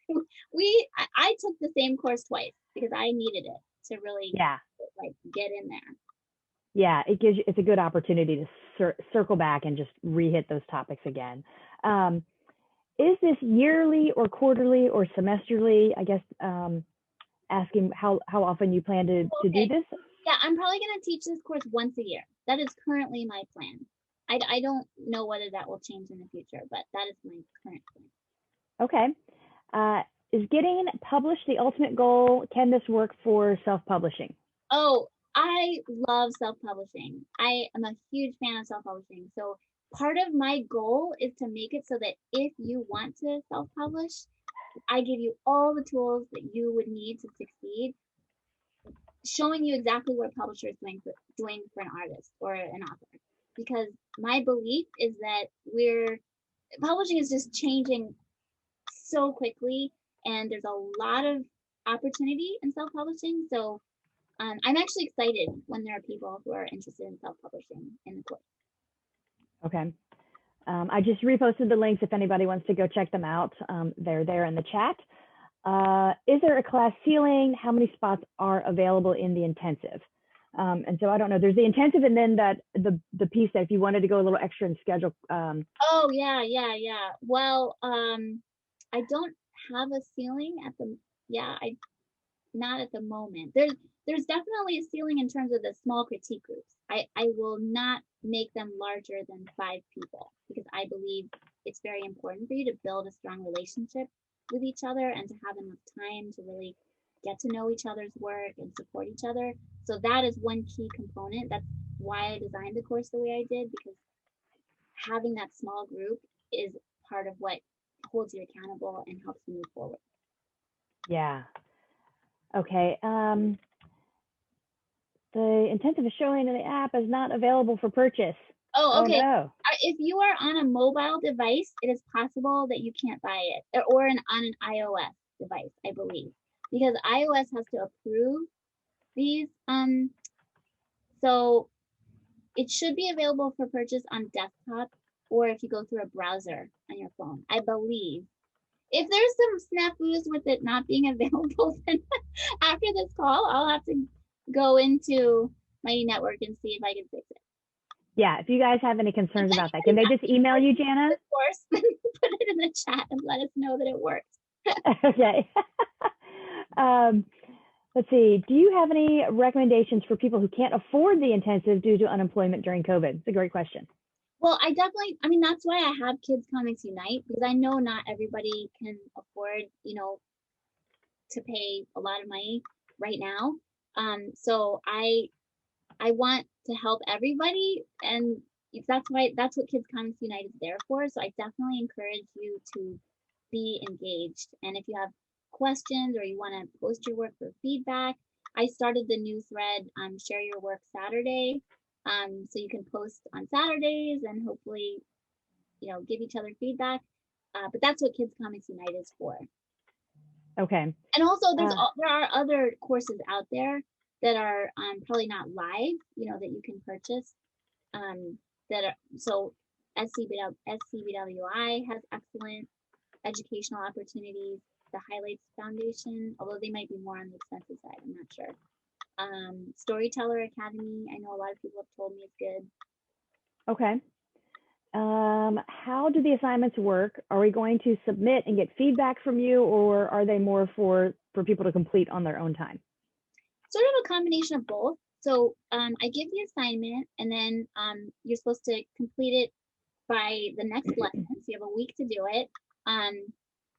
I took the same course twice because I needed it to really like get in there. Yeah, it's a good opportunity to circle back and just re-hit those topics again. Is this yearly or quarterly or semesterly? I guess asking how often you plan to do this? Yeah, I'm probably going to teach this course once a year. That is currently my plan. I don't know whether that will change in the future, but that is my current plan. Okay. Is getting published the ultimate goal? Can this work for self-publishing? Oh, I love self-publishing. I am a huge fan of self-publishing. So part of my goal is to make it so that if you want to self-publish, I give you all the tools that you would need to succeed, showing you exactly what a publisher is doing for an artist or an author. Because my belief is that publishing is just changing so quickly, and there's a lot of opportunity in self-publishing. So I'm actually excited when there are people who are interested in self-publishing in the course. Okay. I just reposted the links if anybody wants to go check them out. They're there in the chat. Is there a class ceiling? How many spots are available in the intensive? And so I don't know, there's the intensive and then the piece that if you wanted to go a little extra and schedule. Oh, yeah. Well, I don't have a ceiling not at the moment. There's definitely a ceiling in terms of the small critique groups. I will not make them larger than 5 people because I believe it's very important for you to build a strong relationship with each other and to have enough time to really get to know each other's work and support each other. So that is one key component. That's why I designed the course the way I did, because having that small group is part of what holds you accountable and helps you move forward. Yeah. Okay. The intensive is showing in the app is not available for purchase. Oh, okay. Oh, no. If you are on a mobile device, it is possible that you can't buy it, or on an iOS device, I believe, because iOS has to approve these. So it should be available for purchase on desktop, or if you go through a browser on your phone, I believe. If there's some snafus with it not being available, then after this call, I'll have to go into my network and see if I can fix it. Yeah, if you guys have any concerns about that, can they just email you, Jana? Of course, put it in the chat and let us know that it works. Okay. Let's see. Do you have any recommendations for people who can't afford the intensive due to unemployment during COVID? It's a great question. Well, I mean, that's why I have Kids Comics Unite, because I know not everybody can afford, to pay a lot of money right now. So I want to help everybody, and that's what Kids Comics Unite is there for. So I definitely encourage you to be engaged. And if you have questions or you want to post your work for feedback, I started the new thread, Share Your Work Saturday. So you can post on Saturdays and hopefully, give each other feedback. But that's what Kids Comics Unite is for. Okay. And also there are other courses out there that are probably not live, that you can purchase. So SCBWI has excellent educational opportunities. The Highlights Foundation, although they might be more on the expensive side, I'm not sure. Storyteller Academy, I know a lot of people have told me it's good. Okay. How do the assignments work? Are we going to submit and get feedback from you, or are they more for people to complete on their own time? Sort of a combination of both. So I give the assignment, and then you're supposed to complete it by the next lesson. So you have a week to do it.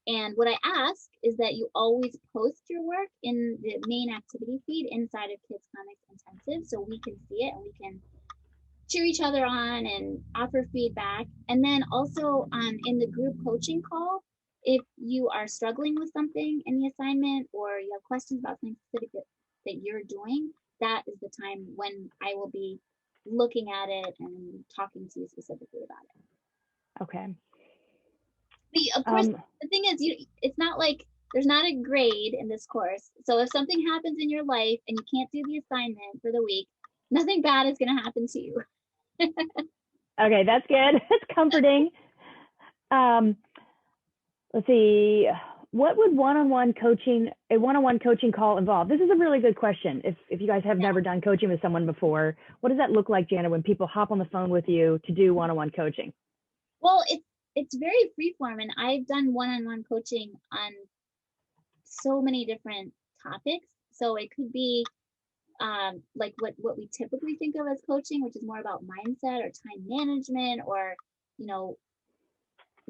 And what I ask is that you always post your work in the main activity feed inside of Kids Comics Intensive so we can see it and we can cheer each other on and offer feedback. And then also in the group coaching call, if you are struggling with something in the assignment or you have questions about something specific that you're doing, that is the time when I will be looking at it and talking to you specifically about it. Okay. But of course, the thing is, it's not like there's not a grade in this course. So if something happens in your life and you can't do the assignment for the week, nothing bad is going to happen to you. Okay, that's good. It's comforting. Let's see. What would a one-on-one coaching call involve? This is a really good question. If you guys have never done coaching with someone before, what does that look like, Jana, when people hop on the phone with you to do one-on-one coaching? Well, it's very freeform, and I've done one-on-one coaching on so many different topics. So it could be like what we typically think of as coaching, which is more about mindset or time management or, you know,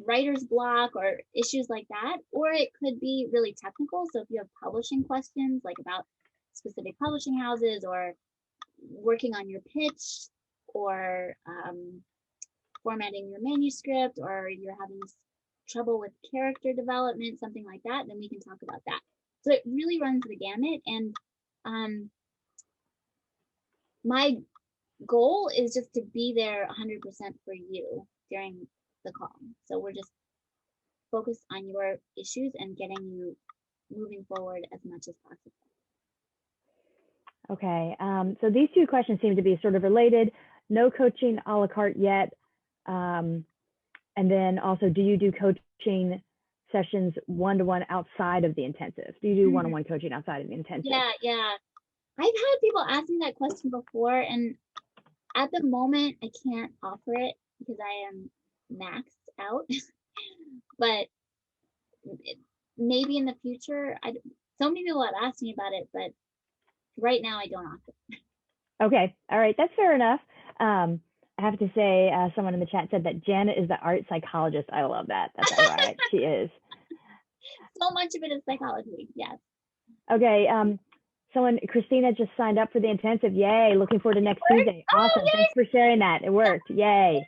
writer's block or issues like that. Or it could be really technical. So if you have publishing questions, like about specific publishing houses or working on your pitch or formatting your manuscript, or you're having trouble with character development, something like that, then we can talk about that. So it really runs the gamut. And my goal is just to be there 100% for you during the call. So we're just focused on your issues and getting you moving forward as much as possible. Okay, so these two questions seem to be sort of related. No coaching a la carte yet. And then also, do you do coaching sessions one-to-one outside of the intensive? Do you do one-on-one coaching outside of the intensive? Yeah. I've had people ask me that question before, and at the moment, I can't offer it because I am maxed out. But maybe in the future, so many people have asked me about it, but right now I don't offer it. Okay, all right, that's fair enough. I have to say, someone in the chat said that Jana is the art psychologist. I love that. That's ironic. She is. So much of it is psychology, yes. Okay, Christina just signed up for the intensive. Yay, looking forward to next Tuesday. Awesome, yay. Thanks for sharing that. It worked, yay.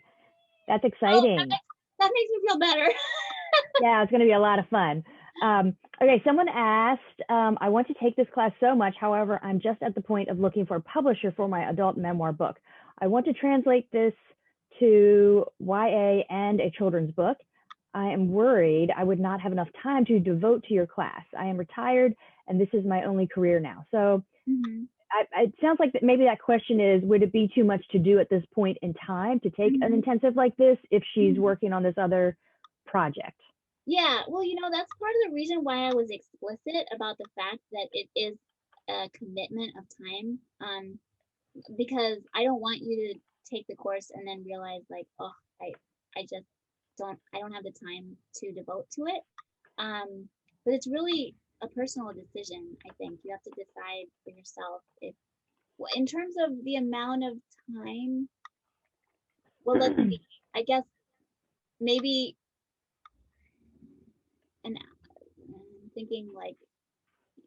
That's exciting. That makes me feel better. Yeah, it's gonna be a lot of fun. Okay, someone asked, I want to take this class so much, however, I'm just at the point of looking for a publisher for my adult memoir book. I want to translate this to YA and a children's book. I am worried I would not have enough time to devote to your class. I am retired and this is my only career now. So it sounds like that maybe that question is, would it be too much to do at this point in time to take an intensive like this if she's working on this other project? Yeah, well, that's part of the reason why I was explicit about the fact that it is a commitment of time. Because I don't want you to take the course and then realize like, oh, I just I don't have the time to devote to it. But it's really a personal decision. I think you have to decide for yourself if, in terms of the amount of time. Well, let's see. I guess maybe I'm thinking like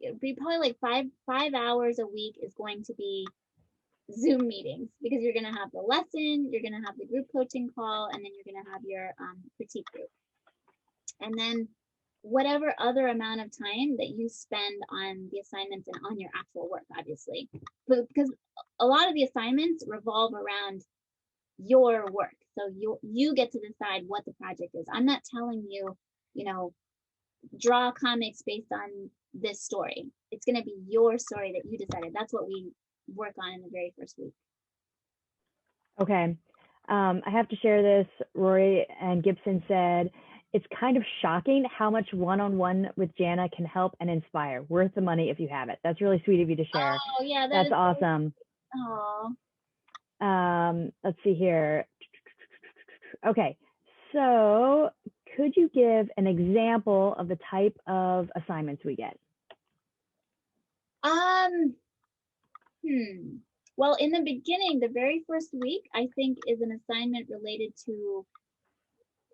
it'd be probably like five hours a week is going to be Zoom meetings, because you're going to have the lesson, you're going to have the group coaching call, and then you're going to have your critique group. And then whatever other amount of time that you spend on the assignments and on your actual work, obviously. But because a lot of the assignments revolve around your work. So you get to decide what the project is. I'm not telling you, draw comics based on this story. It's going to be your story that you decided. That's what we work on in the very first week. Okay. I have to share this. Rory and Gibson said, it's kind of shocking how much one-on-one with Jana can help and inspire. Worth the money if you have it. That's really sweet of you to share. Oh, yeah. That's awesome. Oh. Let's see here. Okay. So could you give an example of the type of assignments we get? Well, in the beginning, the very first week, I think is an assignment related to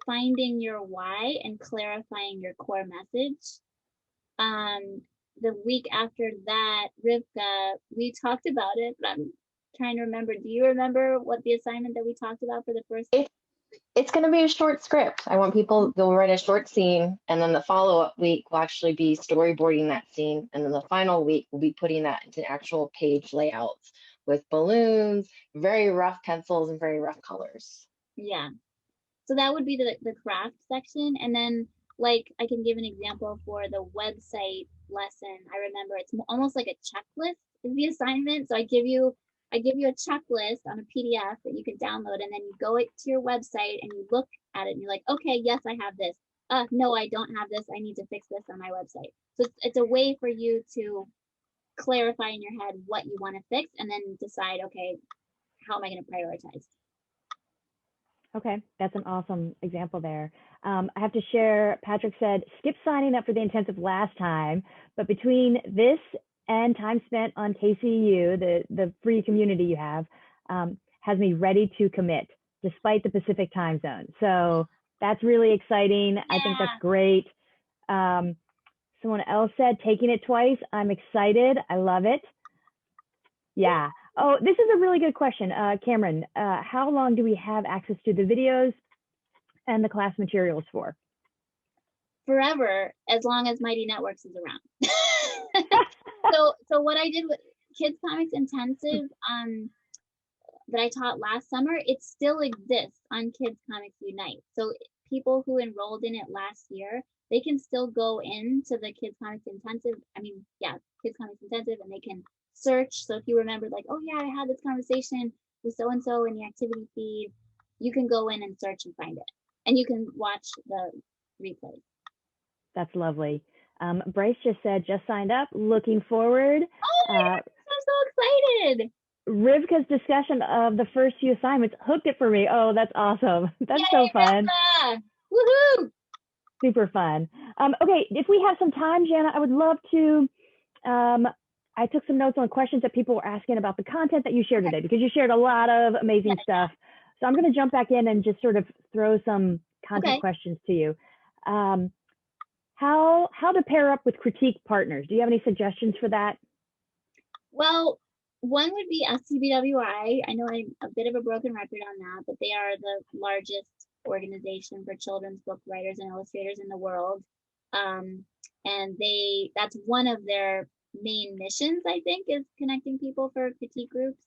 finding your why and clarifying your core message. The week after that, Rivka, we talked about it, but I'm trying to remember. Do you remember what the assignment that we talked about for the first? It's going to be a short script. I want people, they'll write a short scene, and then the follow-up week will actually be storyboarding that scene. And then the final week will be putting that into actual page layouts with balloons, very rough pencils, and very rough colors. Yeah. So that would be the craft section. And then, like, I can give an example for the website lesson. I remember it's almost like a checklist is the assignment. So I give you a checklist on a PDF that you can download, and then you go to your website and you look at it and you're like, okay, yes, I have this. No, I don't have this. I need to fix this on my website. So it's a way for you to clarify in your head what you want to fix, and then decide, okay, how am I going to prioritize? Okay, that's an awesome example there. I have to share, Patrick said, skip signing up for the intensive last time, but between this and time spent on KCU, the free community you have, has me ready to commit despite the Pacific time zone. So that's really exciting. Yeah. I think that's great. Someone else said, taking it twice. I'm excited. I love it. Yeah. Oh, this is a really good question, Cameron. How long do we have access to the videos and the class materials for? Forever, as long as Mighty Networks is around. So what I did with Kids Comics Intensive that I taught last summer, it still exists on Kids Comics Unite. So people who enrolled in it last year, they can still go into the Kids Comics Intensive. Kids Comics Intensive, and they can search. So if you remember, like, oh yeah, I had this conversation with so and so in the activity feed, you can go in and search and find it, and you can watch the replay. That's lovely. Bryce just said, just signed up, looking forward. Oh my gosh, I'm so excited. Rivka's discussion of the first few assignments hooked it for me. Oh, that's awesome. That's so fun. Rivka! Woohoo! Super fun. Okay, if we have some time, Jana, I would love to, I took some notes on questions that people were asking about the content that you shared today, because you shared a lot of amazing stuff. So I'm going to jump back in and just sort of throw some content questions to you. How to pair up with critique partners? Do you have any suggestions for that? Well, one would be SCBWI. I know I'm a bit of a broken record on that, but they are the largest organization for children's book writers and illustrators in the world. And that's one of their main missions, I think, is connecting people for critique groups.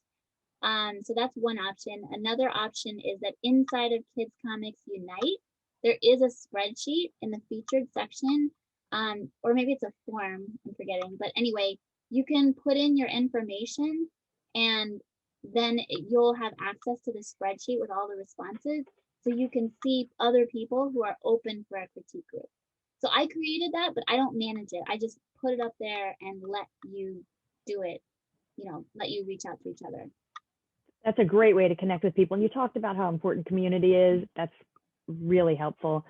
So that's one option. Another option is that inside of Kids Comics Unite, there is a spreadsheet in the featured section, or maybe it's a form, I'm forgetting. But anyway, you can put in your information, and then you'll have access to the spreadsheet with all the responses. So you can see other people who are open for a critique group. So I created that, but I don't manage it. I just put it up there and let you do it, let you reach out to each other. That's a great way to connect with people. And you talked about how important community is. That's really helpful.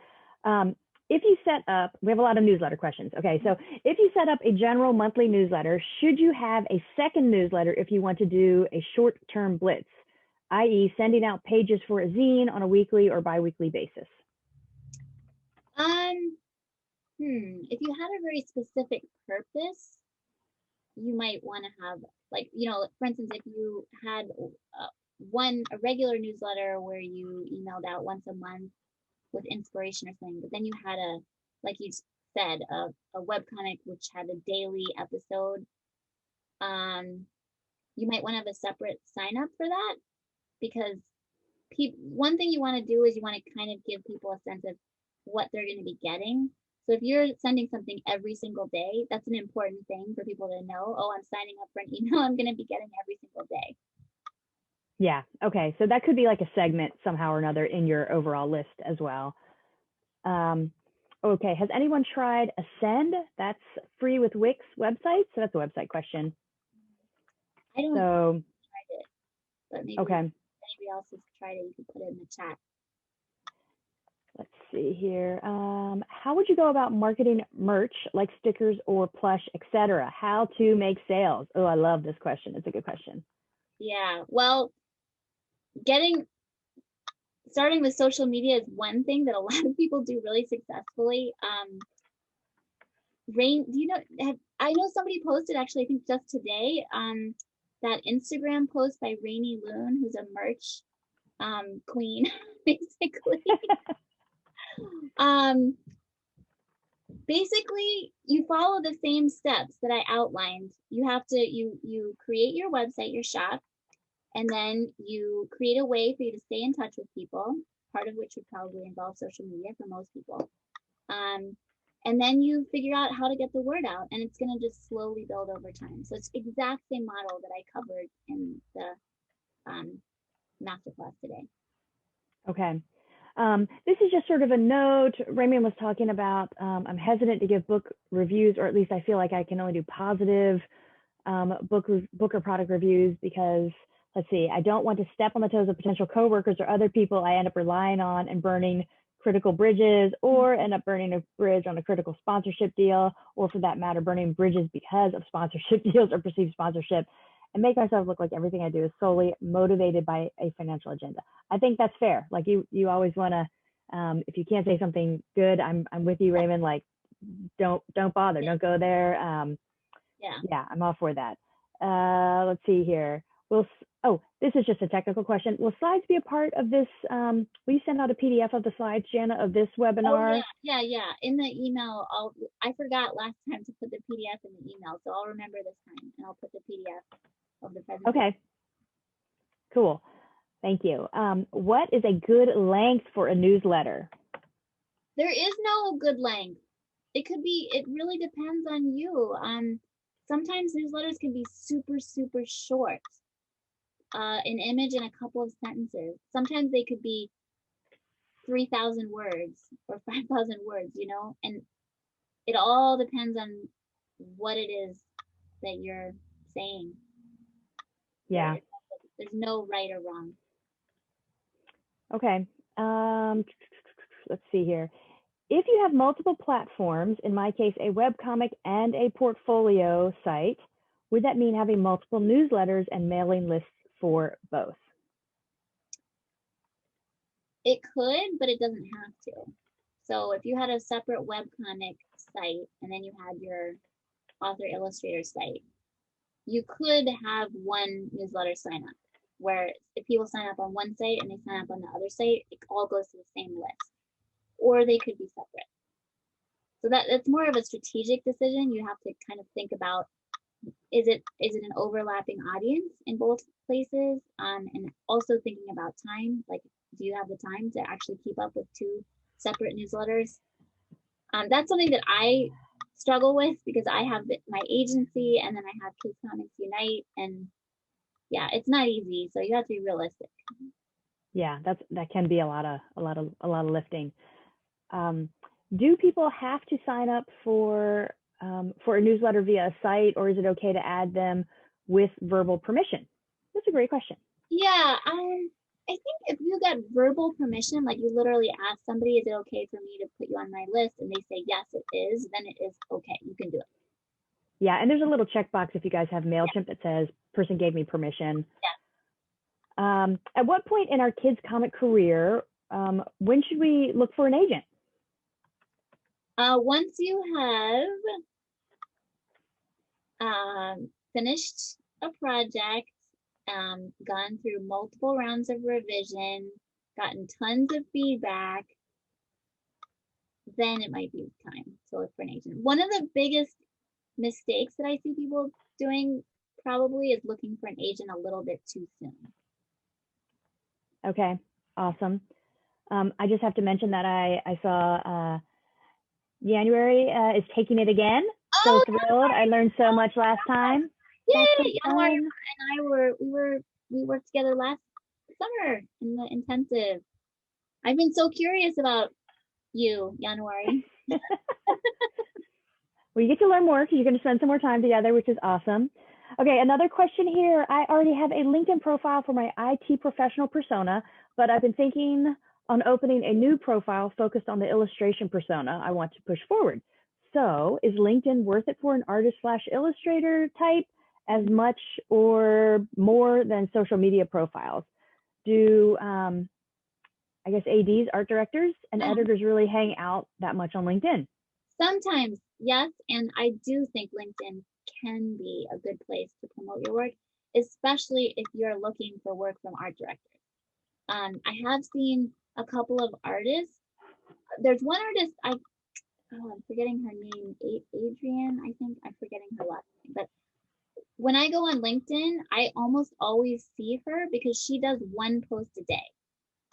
If you set up, we have a lot of newsletter questions. Okay, so if you set up a general monthly newsletter, should you have a second newsletter if you want to do a short-term blitz, i.e. sending out pages for a zine on a weekly or bi-weekly basis? If you had a very specific purpose, you might want to have, for instance, if you had a regular newsletter where you emailed out once a month with inspiration or something, but then you had like you said, a webcomic which had a daily episode, you might want to have a separate sign up for that, because one thing you want to do is you want to kind of give people a sense of what they're going to be getting. So if you're sending something every single day, that's an important thing for people to know. Oh, I'm signing up for an email I'm going to be getting every single day. Yeah. Okay. So that could be like a segment somehow or another in your overall list as well. Okay. Has anyone tried Ascend? That's free with Wix website. So that's a website question. I don't know. Tried it, but maybe okay. If anybody else has tried it, you can put it in the chat. Let's see here. How would you go about marketing merch like stickers or plush, etc.? How to make sales? Oh, I love this question. It's a good question. Yeah. Well, starting with social media is one thing that a lot of people do really successfully. Rain, do you know, I know somebody posted actually, I think just today, that Instagram post by Rainy Loon, who's a merch queen, basically. Basically, you follow the same steps that I outlined. You have to, you create your website, your shop, and then you create a way for you to stay in touch with people, part of which would probably involve social media for most people. And then you figure out how to get the word out, and it's going to just slowly build over time. So it's the exact same model that I covered in the masterclass today. Okay. This is just sort of a note. Raymond was talking about, I'm hesitant to give book reviews, or at least I feel like I can only do positive book or product reviews because, let's see, I don't want to step on the toes of potential coworkers or other people I end up relying on and burning critical bridges, or end up burning a bridge on a critical sponsorship deal, or for that matter, burning bridges because of sponsorship deals or perceived sponsorship, and make myself look like everything I do is solely motivated by a financial agenda. I think that's fair. Like you always want to, if you can't say something good, I'm with you, Raymond. Like, don't bother, don't go there. Yeah, I'm all for that. Let's see here. This is just a technical question. Will slides be a part of this? Will you send out a PDF of the slides, Jana, of this webinar? Oh, yeah. In the email, I forgot last time to put the PDF in the email, so I'll remember this time, and I'll put the PDF of the presentation. Okay, cool. Thank you. What is a good length for a newsletter? There is no good length. It really depends on you. Sometimes newsletters can be super, super short. An image and a couple of sentences. Sometimes they could be 3,000 words or 5,000 words, and it all depends on what it is that you're saying. Yeah. There's no right or wrong. Okay. Let's see here. If you have multiple platforms, in my case, a webcomic and a portfolio site, would that mean having multiple newsletters and mailing lists for both? It could, but it doesn't have to. So if you had a separate webcomic site and then you had your author illustrator site, you could have one newsletter sign up, where if people sign up on one site and they sign up on the other site, it all goes to the same list, or they could be separate. So that's more of a strategic decision. You have to kind of think about, is it an overlapping audience in both places, and also thinking about time, like, do you have the time to actually keep up with two separate newsletters? That's something that I struggle with because I have my agency and then I have Kids Comics Unite, and yeah, it's not easy. So you have to be realistic. Yeah, that can be a lot of lifting. Do people have to sign up for a newsletter via a site, or is it okay to add them with verbal permission? That's a great question. Yeah, I think if you get verbal permission, like you literally ask somebody, is it okay for me to put you on my list? And they say, yes, it is, then it is okay. You can do it. Yeah, and there's a little checkbox if you guys have MailChimp that says, person gave me permission. Yeah. At what point in our kids' comic career, when should we look for an agent? Once you have finished a project, gone through multiple rounds of revision, gotten tons of feedback, then it might be time to look for an agent. One of the biggest mistakes that I see people doing probably is looking for an agent a little bit too soon. Okay, awesome. I just have to mention that I saw January is taking it again. So thrilled. I learned so much last time. Yay! January and I we worked together last summer in the intensive. I've been so curious about you, January. Well, you get to learn more because you're going to spend some more time together, which is awesome. Okay, another question here. I already have a LinkedIn profile for my IT professional persona, but I've been thinking on opening a new profile focused on the illustration persona I want to push forward. So is LinkedIn worth it for an artist/illustrator type as much or more than social media profiles? Do I guess ADs, art directors, and editors really hang out that much on LinkedIn? Sometimes, yes. And I do think LinkedIn can be a good place to promote your work, especially if you're looking for work from art directors. I have seen a couple of artists. There's one artist, I'm forgetting her name, Adrienne, I think. I'm forgetting her last name. But when I go on LinkedIn, I almost always see her because she does one post a day.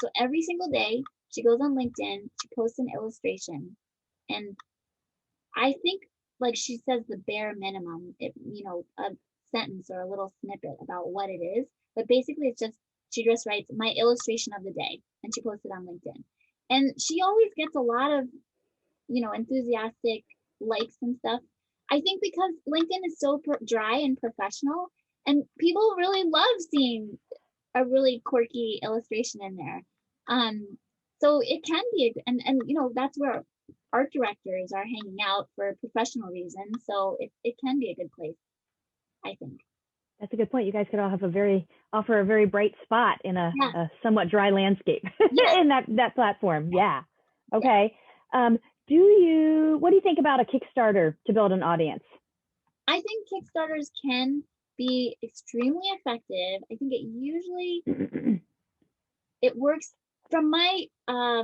So every single day, she goes on LinkedIn, she posts an illustration, and I think like she says the bare minimum, a sentence or a little snippet about what it is. But basically, it's just she just writes my illustration of the day, and she posts it on LinkedIn. And she always gets a lot of enthusiastic likes and stuff. I think because LinkedIn is so dry and professional, and people really love seeing a really quirky illustration in there. So it can be, and that's where art directors are hanging out for professional reasons. So it can be a good place, I think. That's a good point. You guys could all have offer a very bright spot in a somewhat dry landscape in that platform. Yeah. Okay. What do you think about a Kickstarter to build an audience? I think Kickstarters can be extremely effective. I think it usually it works from my I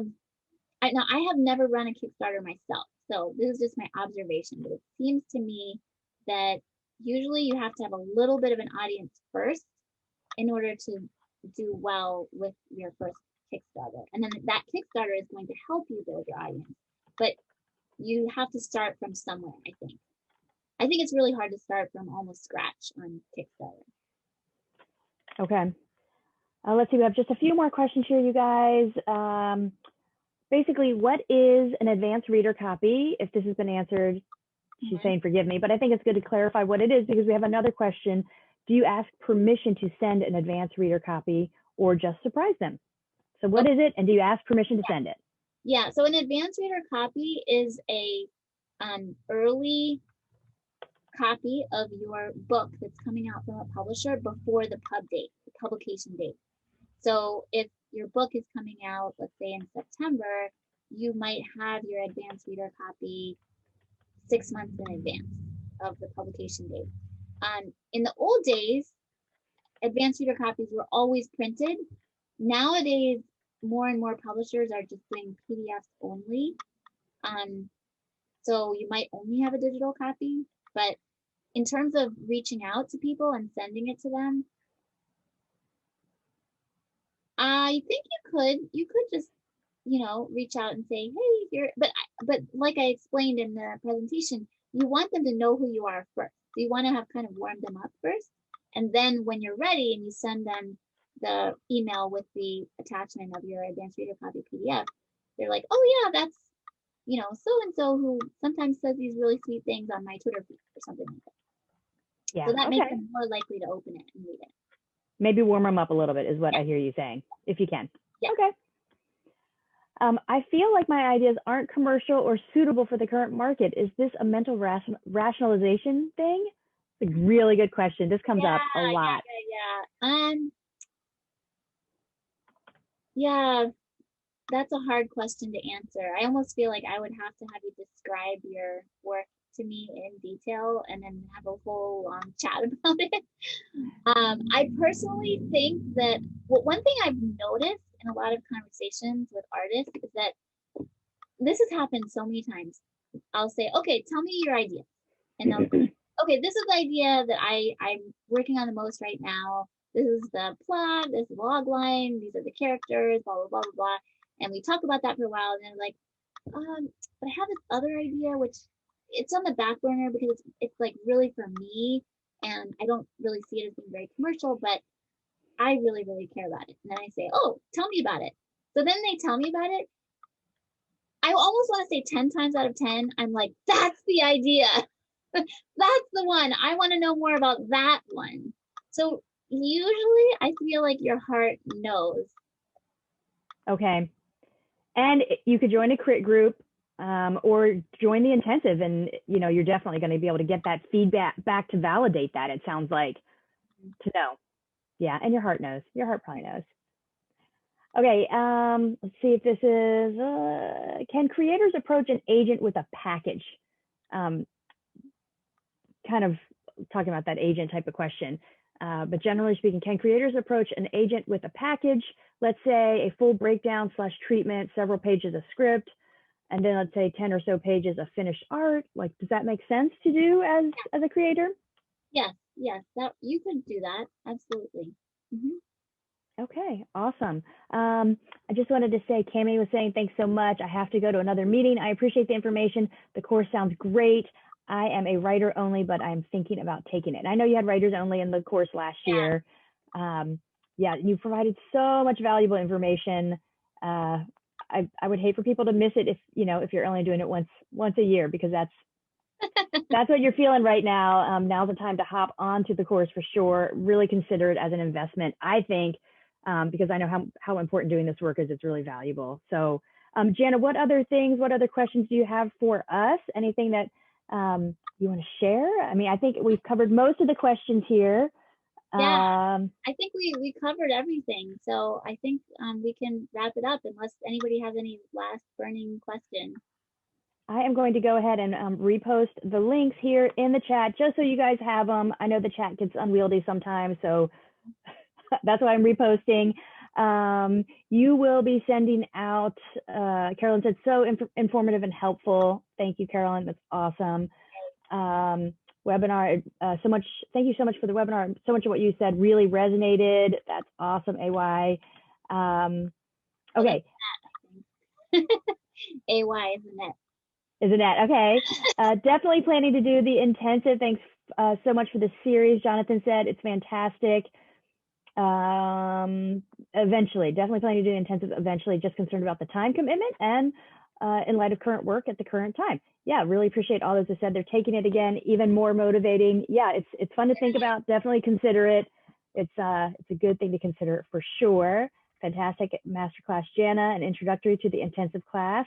have never run a Kickstarter myself, so this is just my observation, but it seems to me that usually you have to have a little bit of an audience first in order to do well with your first Kickstarter. And then that Kickstarter is going to help you build your audience. But you have to start from somewhere, I think. I think it's really hard to start from almost scratch on Kickstarter. Okay. Let's see, we have just a few more questions here, you guys. Basically, what is an advanced reader copy? If this has been answered, she's saying forgive me, but I think it's good to clarify what it is because we have another question. Do you ask permission to send an advanced reader copy or just surprise them? So what is it, and do you ask permission to send it? Yeah, so an advanced reader copy is a early copy of your book that's coming out from a publisher before the publication date. So if your book is coming out, let's say in September, you might have your advanced reader copy 6 months in advance of the publication date. In the old days, advanced reader copies were always printed. Nowadays, more and more publishers are just doing PDFs only. So you might only have a digital copy, but in terms of reaching out to people and sending it to them, I think you could just, reach out and say, hey, but like I explained in the presentation, you want them to know who you are first. So you want to have kind of warmed them up first. And then when you're ready and you send them the email with the attachment of your advanced reader copy PDF, they're like, oh yeah, that's, so-and-so who sometimes says these really sweet things on my Twitter feed or something like that. Yeah. So that makes them more likely to open it and read it. Maybe warm them up a little bit is what I hear you saying, if you can. Yeah. Okay. I feel like my ideas aren't commercial or suitable for the current market. Is this a mental rationalization thing? It's a really good question. This comes up a lot. Yeah, that's a hard question to answer. I almost feel like I would have to have you describe your work to me in detail and then have a whole long chat about it. I personally think that one thing I've noticed in a lot of conversations with artists is that this has happened so many times. I'll say, okay, tell me your idea. And they'll say, okay, this is the idea that I'm working on the most right now. This is the plot, this is the log line, these are the characters, blah, blah, blah, blah, blah. And we talk about that for a while, and then like, but I have this other idea, which it's on the back burner because it's like really for me, and I don't really see it as being very commercial, but I really, really care about it. And then I say, oh, tell me about it. So then they tell me about it. I almost want to say 10 times out of 10, I'm like, that's the idea. That's the one. I want to know more about that one. So usually I feel like your heart knows. Okay. And you could join a crit group or join the intensive, and you're definitely going to be able to get that feedback back to validate that. It sounds like to know. Yeah, and your heart knows. Your heart probably knows. Okay, let's see if this is, can creators approach an agent with a package? Kind of talking about that agent type of question. But generally speaking, can creators approach an agent with a package? Let's say a full breakdown / treatment, several pages of script, and then let's say 10 or so pages of finished art. Like, does that make sense to do as a creator? Yes, that you could do that. Absolutely. Mm-hmm. Okay, awesome. I just wanted to say, Cami was saying, thanks so much. I have to go to another meeting. I appreciate the information. The course sounds great. I am a writer only, but I'm thinking about taking it. And I know you had writers only in the course last year. Yeah, you provided so much valuable information. I would hate for people to miss it if you're only doing it once a year, because that's what you're feeling right now. Now's the time to hop onto the course for sure. Really consider it as an investment, I think, because I know how important doing this work is. It's really valuable. So, Jana, what other questions do you have for us? Anything that you want to share? I mean, I think we've covered most of the questions here. Yeah, I think we covered everything. So I think we can wrap it up unless anybody has any last burning question. I am going to go ahead and repost the links here in the chat just so you guys have them. I know the chat gets unwieldy sometimes, so that's why I'm reposting. You will be sending out, Carolyn said, so informative and helpful. Thank you, Carolyn. That's awesome. Webinar, thank you so much for the webinar. So much of what you said really resonated. That's awesome, AY. Okay. AY, isn't it? Isn't it? Okay. Definitely planning to do the intensive. Thanks so much for the series. Jonathan said it's fantastic. Eventually, definitely planning to do the intensive eventually, just concerned about the time commitment and in light of current work at the current time. Yeah, really appreciate all those that said they're taking it again, even more motivating. Yeah, it's fun to think about. Definitely consider it. It's a good thing to consider for sure. Fantastic masterclass, Jana, an introductory to the intensive class.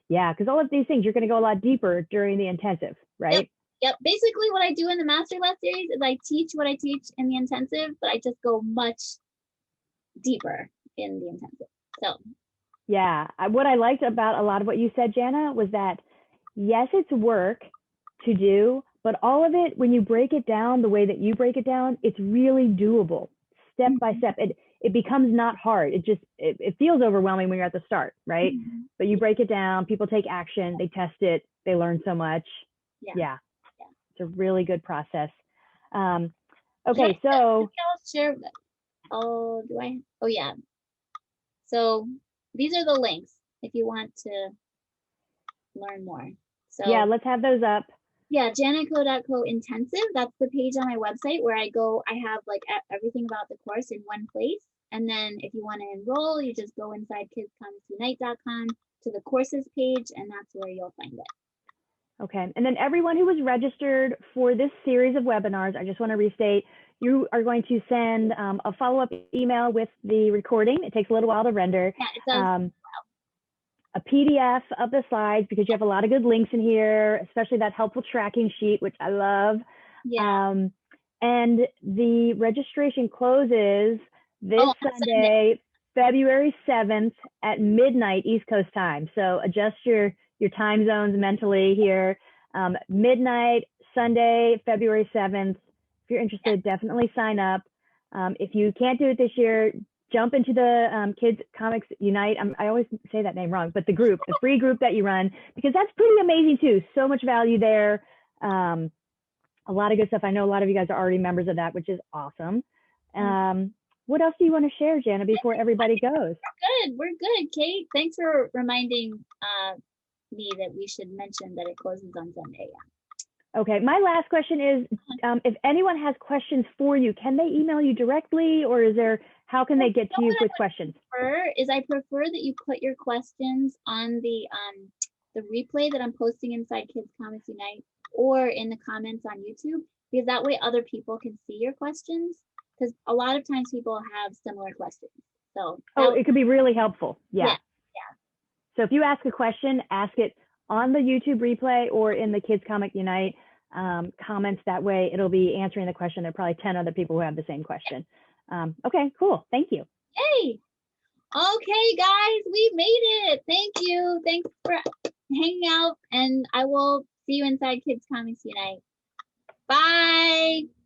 Yeah, because all of these things, you're going to go a lot deeper during the intensive, right? Yep. Basically, what I do in the Masterclass series is I teach what I teach in the intensive, but I just go much deeper in the intensive. So. Yeah, what I liked about a lot of what you said, Jana, was that yes, it's work to do, but all of it, when you break it down the way that you break it down, it's really doable, step by step. It becomes not hard. It feels overwhelming when you're at the start, right? But you break it down, people take action, they test it, they learn so much. Yeah. It's a really good process. Okay, so I'll share. Oh, do I? Oh, yeah. So these are the links if you want to learn more. So yeah, let's have those up. Yeah, janaco.co intensive. That's the page on my website where I have like everything about the course in one place. And then if you want to enroll, you just go inside kidscomicsunite.com to the courses page, and that's where you'll find it. Okay, and then everyone who was registered for this series of webinars, I just want to restate, you are going to send a follow-up email with the recording. It takes a little while to render. Yeah, it does. A PDF of the slides, because you have a lot of good links in here, especially that helpful tracking sheet, which I love. Yeah. And the registration closes this Sunday, February 7th at midnight East Coast time. So adjust your time zones mentally here. Midnight, Sunday, February 7th. If you're interested, definitely sign up. If you can't do it this year, jump into the Kids Comics Unite. I always say that name wrong, but the free group that you run, because that's pretty amazing too. So much value there. A lot of good stuff. I know a lot of you guys are already members of that, which is awesome. What else do you want to share, Jana, before everybody goes? We're good, Kate. Thanks for reminding me that we should mention that it closes on Sunday. Yeah. Okay, my last question is, if anyone has questions for you, can they email you directly, or how can they get to you with questions? I prefer that you put your questions on the replay that I'm posting inside Kids Comics Unite or in the comments on YouTube, because that way other people can see your questions, because a lot of times people have similar questions. So it could be really helpful. Yeah. So if you ask a question, ask it on the YouTube replay or in the Kids Comic Unite comments. That way it'll be answering the question. There are probably 10 other people who have the same question. Okay, cool. Thank you. Yay. Okay, guys, we made it. Thank you. Thanks for hanging out, and I will see you inside Kids Comics Unite. Bye.